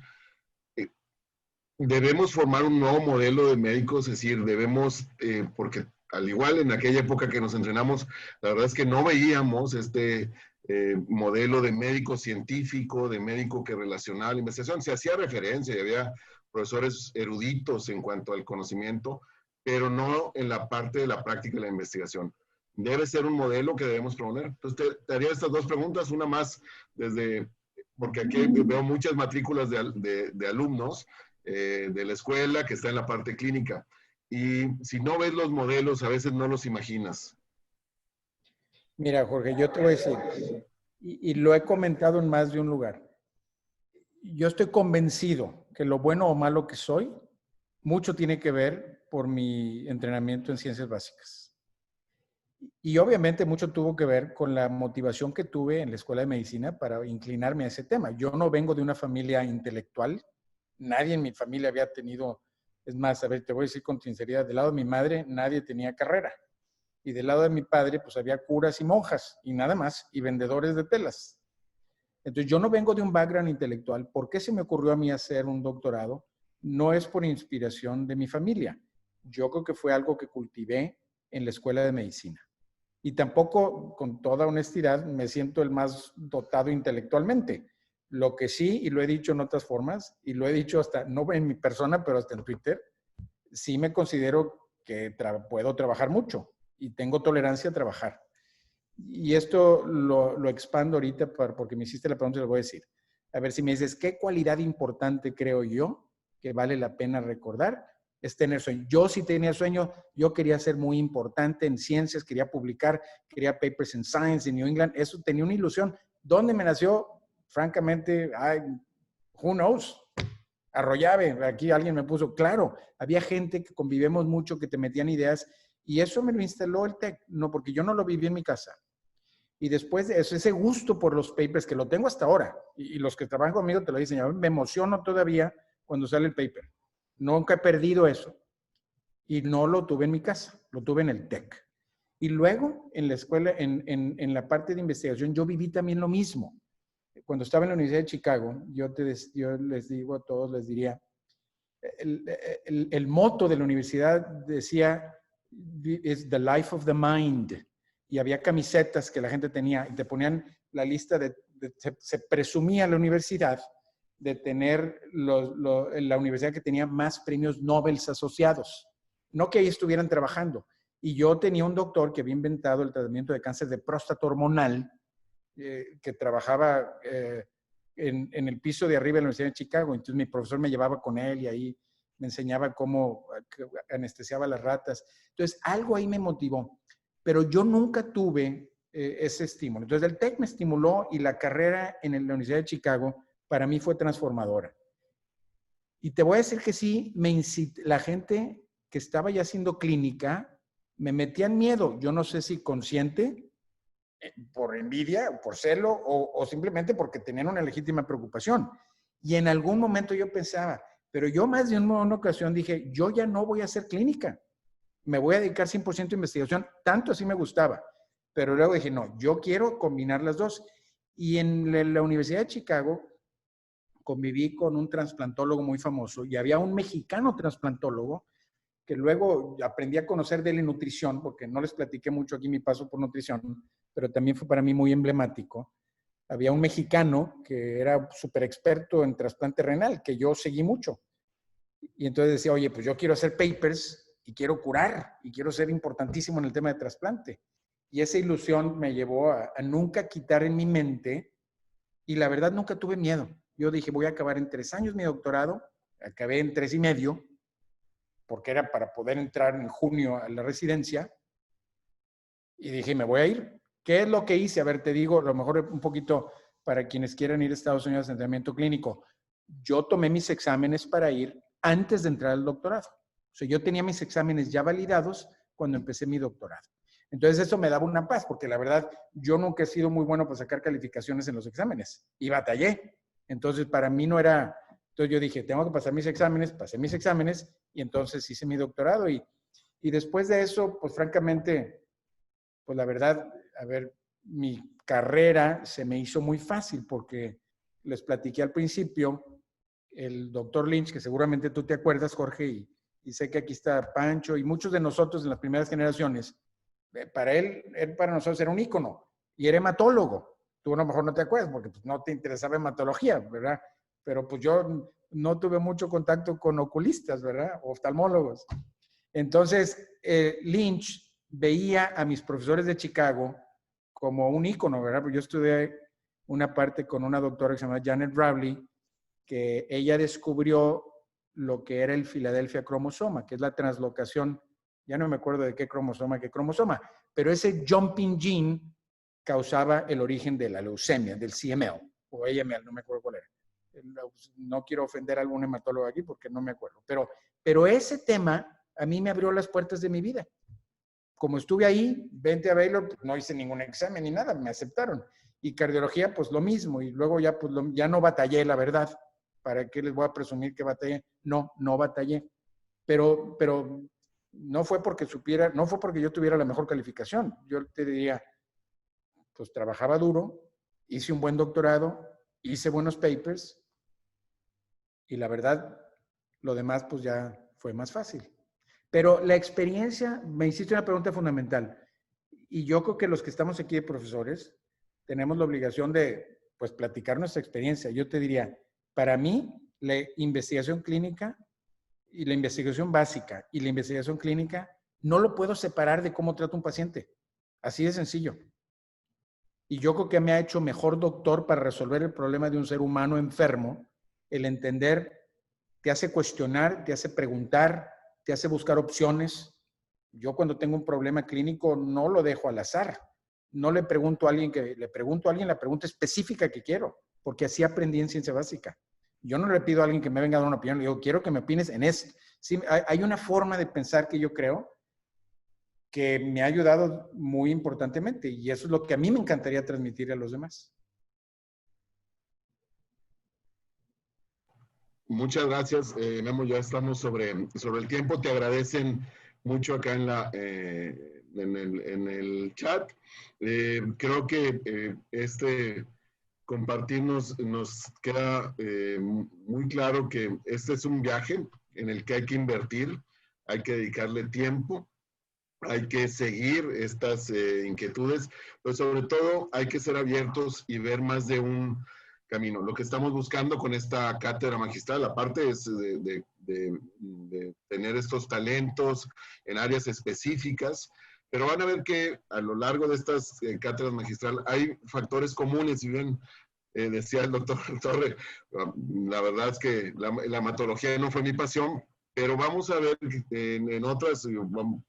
Debemos formar un nuevo modelo de médicos, es decir, debemos, porque al igual en aquella época que nos entrenamos, la verdad es que no veíamos este modelo de médico científico, de médico que relacionaba la investigación. Se hacía referencia y había profesores eruditos en cuanto al conocimiento, pero no en la parte de la práctica de la investigación. Debe ser un modelo que debemos proponer. Entonces, te haría estas dos preguntas, una más porque aquí veo muchas matrículas de alumnos de la escuela que está en la parte clínica. Y si no ves los modelos, a veces no los imaginas. Mira, Jorge, yo te voy a decir, y lo he comentado en más de un lugar, yo estoy convencido que lo bueno o malo que soy, mucho tiene que ver por mi entrenamiento en ciencias básicas. Y obviamente mucho tuvo que ver con la motivación que tuve en la escuela de medicina para inclinarme a ese tema. Yo no vengo de una familia intelectual, nadie en mi familia había tenido, es más, a ver, te voy a decir con sinceridad, del lado de mi madre nadie tenía carrera. Y del lado de mi padre, pues había curas y monjas y nada más, y vendedores de telas. Entonces yo no vengo de un background intelectual. ¿Por qué se me ocurrió a mí hacer un doctorado? No es por inspiración de mi familia. Yo creo que fue algo que cultivé en la escuela de medicina. Y tampoco, con toda honestidad, me siento el más dotado intelectualmente. Lo que sí, y lo he dicho en otras formas, y lo he dicho hasta, no en mi persona, pero hasta en Twitter, sí me considero que puedo trabajar mucho y tengo tolerancia a trabajar. Y esto lo expando ahorita porque me hiciste la pregunta y lo voy a decir. A ver si me dices, ¿qué cualidad importante creo yo que vale la pena recordar? Es tener sueño. Yo sí tenía sueño, yo quería ser muy importante en ciencias, quería publicar, quería papers en Science, en New England, eso tenía una ilusión. ¿Dónde me nació? Francamente, who knows? Arroyave, aquí alguien me puso, claro, había gente que convivemos mucho, que te metían ideas, y eso me lo instaló el TEC, no, porque yo no lo viví en mi casa. Y después de eso, ese gusto por los papers, que lo tengo hasta ahora, y los que trabajan conmigo te lo dicen, yo me emociono todavía cuando sale el paper. Nunca he perdido eso. Y no lo tuve en mi casa, lo tuve en el TEC. Y luego, en la escuela, en la parte de investigación, yo viví también lo mismo. Cuando estaba en la Universidad de Chicago, yo les digo a todos, les diría, el moto de la universidad decía, is the life of the mind. Y había camisetas que la gente tenía y te ponían la lista se presumía la universidad de tener la universidad que tenía más premios Nobel asociados. No que ahí estuvieran trabajando. Y yo tenía un doctor que había inventado el tratamiento de cáncer de próstata hormonal, que trabajaba en el piso de arriba de la Universidad de Chicago. Entonces mi profesor me llevaba con él y ahí me enseñaba cómo anestesiaba las ratas. Entonces algo ahí me motivó, pero yo nunca tuve ese estímulo. Entonces el TEC me estimuló y la carrera en la Universidad de Chicago para mí fue transformadora. Y te voy a decir que sí, la gente que estaba ya haciendo clínica me metían miedo. Yo no sé si consciente, por envidia, por celo o simplemente porque tenían una legítima preocupación. Y en algún momento yo pensaba, pero yo más de una ocasión dije, yo ya no voy a hacer clínica. Me voy a dedicar 100% a investigación. Tanto así me gustaba. Pero luego dije, no, yo quiero combinar las dos. Y en la Universidad de Chicago conviví con un trasplantólogo muy famoso y había un mexicano trasplantólogo que luego aprendí a conocer de él en nutrición, porque no les platiqué mucho aquí mi paso por nutrición, pero también fue para mí muy emblemático. Había un mexicano que era súper experto en trasplante renal, que yo seguí mucho. Y entonces decía, oye, pues yo quiero hacer papers y quiero curar y quiero ser importantísimo en el tema de trasplante. Y esa ilusión me llevó a nunca quitar en mi mente, y la verdad nunca tuve miedo. Yo dije, voy a acabar en 3 años mi doctorado, acabé en 3 y medio, porque era para poder entrar en junio a la residencia, y dije, me voy a ir. ¿Qué es lo que hice? A ver, te digo, a lo mejor un poquito para quienes quieran ir a Estados Unidos a entrenamiento clínico. Yo tomé mis exámenes para ir antes de entrar al doctorado. O sea, yo tenía mis exámenes ya validados cuando empecé mi doctorado. Entonces eso me daba una paz, porque la verdad yo nunca he sido muy bueno para sacar calificaciones en los exámenes y batallé. Entonces para mí no era, entonces yo dije, tengo que pasar mis exámenes, pasé mis exámenes y entonces hice mi doctorado y después de eso, pues francamente, pues la verdad, a ver, mi carrera se me hizo muy fácil porque les platiqué al principio, el doctor Lynch, que seguramente tú te acuerdas, Jorge, y sé que aquí está Pancho y muchos de nosotros en las primeras generaciones, para él para nosotros era un ícono y era hematólogo. Tú a lo mejor no te acuerdas porque pues, no te interesaba hematología, ¿verdad? Pero pues yo no tuve mucho contacto con oculistas, ¿verdad? Oftalmólogos. Entonces, Lynch veía a mis profesores de Chicago como un ícono, ¿verdad? Porque yo estudié una parte con una doctora que se llama Janet Ravley, que ella descubrió lo que era el Philadelphia cromosoma, que es la translocación, ya no me acuerdo de qué cromosoma, pero ese jumping gene causaba el origen de la leucemia, del CML, o AML, no me acuerdo cuál era. No quiero ofender a algún hematólogo aquí porque no me acuerdo, pero ese tema a mí me abrió las puertas de mi vida. Como estuve ahí, vente a Baylor, pues no hice ningún examen ni nada, me aceptaron. Y cardiología, pues lo mismo. Y luego ya, pues ya no batallé, la verdad. ¿Para qué les voy a presumir que batallé? No batallé. Pero no fue porque supiera, no fue porque yo tuviera la mejor calificación. Yo te diría, pues trabajaba duro, hice un buen doctorado, hice buenos papers y la verdad, lo demás pues ya fue más fácil. Pero la experiencia, me hiciste una pregunta fundamental y yo creo que los que estamos aquí de profesores tenemos la obligación de pues platicar nuestra experiencia. Yo te diría, para mí, la investigación clínica y la investigación básica y la investigación clínica no lo puedo separar de cómo trato un paciente. Así de sencillo. Y yo creo que me ha hecho mejor doctor para resolver el problema de un ser humano enfermo. El entender te hace cuestionar, te hace preguntar, te hace buscar opciones. Yo cuando tengo un problema clínico no lo dejo al azar. No le pregunto a alguien la pregunta específica que quiero, porque así aprendí en ciencia básica. Yo no le pido a alguien que me venga a dar una opinión, le digo, quiero que me opines en esto. Sí, hay una forma de pensar que yo creo que me ha ayudado muy importantemente y eso es lo que a mí me encantaría transmitir a los demás. Muchas gracias, Memo. Ya estamos sobre el tiempo. Te agradecen mucho acá en el chat. Creo que compartirnos nos queda muy claro que este es un viaje en el que hay que invertir, hay que dedicarle tiempo, hay que seguir estas inquietudes, pero sobre todo hay que ser abiertos y ver más de un camino. Lo que estamos buscando con esta cátedra magistral, aparte es de tener estos talentos en áreas específicas, pero van a ver que a lo largo de estas cátedras magistrales hay factores comunes. Si bien decía el doctor Torre, la verdad es que la hematología no fue mi pasión, pero vamos a ver en otras,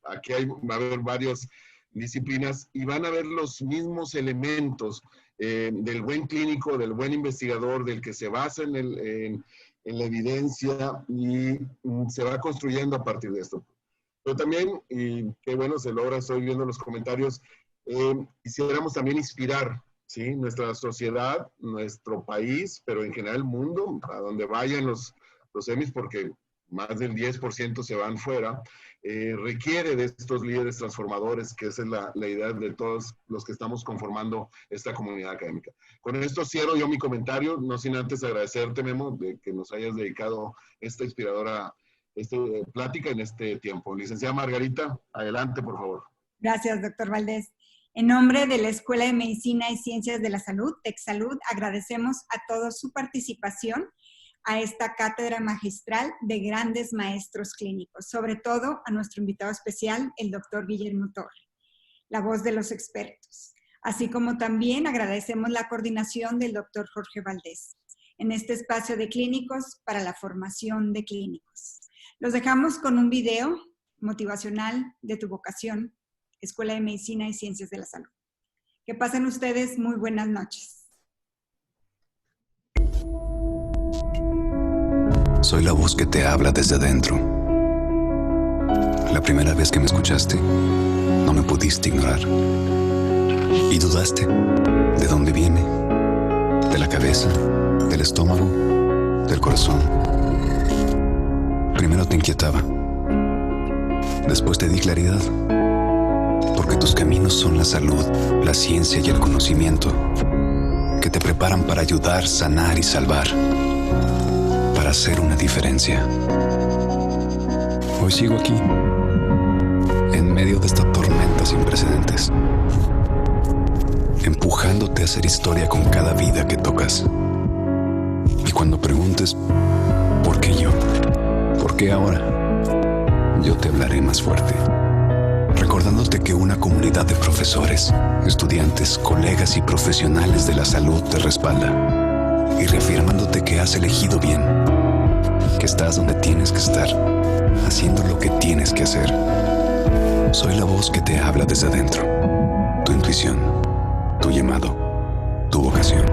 aquí va a haber varias disciplinas y van a ver los mismos elementos del buen clínico, del buen investigador, del que se basa en la evidencia y se va construyendo a partir de esto. Pero también, y qué bueno se logra, estoy viendo los comentarios, quisiéramos también inspirar, ¿sí? Nuestra sociedad, nuestro país, pero en general el mundo, a donde vayan los semis, porque más del 10% se van fuera, requiere de estos líderes transformadores, que esa es la idea de todos los que estamos conformando esta comunidad académica. Con esto cierro yo mi comentario, no sin antes agradecerte, Memo, de que nos hayas dedicado esta inspiradora plática en este tiempo. Licenciada Margarita, adelante, por favor. Gracias, doctor Valdés. En nombre de la Escuela de Medicina y Ciencias de la Salud, TecSalud, agradecemos a todos su participación a esta cátedra magistral de grandes maestros clínicos, sobre todo a nuestro invitado especial, el doctor Guillermo Torre, la voz de los expertos. Así como también agradecemos la coordinación del doctor Jorge Valdés en este espacio de clínicos para la formación de clínicos. Los dejamos con un video motivacional de tu vocación, Escuela de Medicina y Ciencias de la Salud. Que pasen ustedes muy buenas noches. Soy la voz que te habla desde adentro. La primera vez que me escuchaste, no me pudiste ignorar. Y dudaste de dónde viene, de la cabeza, del estómago, del corazón. Primero te inquietaba, después te di claridad. Porque tus caminos son la salud, la ciencia y el conocimiento, que te preparan para ayudar, sanar y salvar, para hacer una diferencia. Hoy sigo aquí, en medio de esta tormenta sin precedentes, empujándote a hacer historia con cada vida que tocas. Y cuando preguntes, ¿por qué yo? ¿Por qué ahora? Yo te hablaré más fuerte, recordándote que una comunidad de profesores, estudiantes, colegas y profesionales de la salud te respalda, y reafirmándote que has elegido bien, que estás donde tienes que estar, haciendo lo que tienes que hacer. Soy la voz que te habla desde adentro, tu intuición, tu llamado, tu vocación.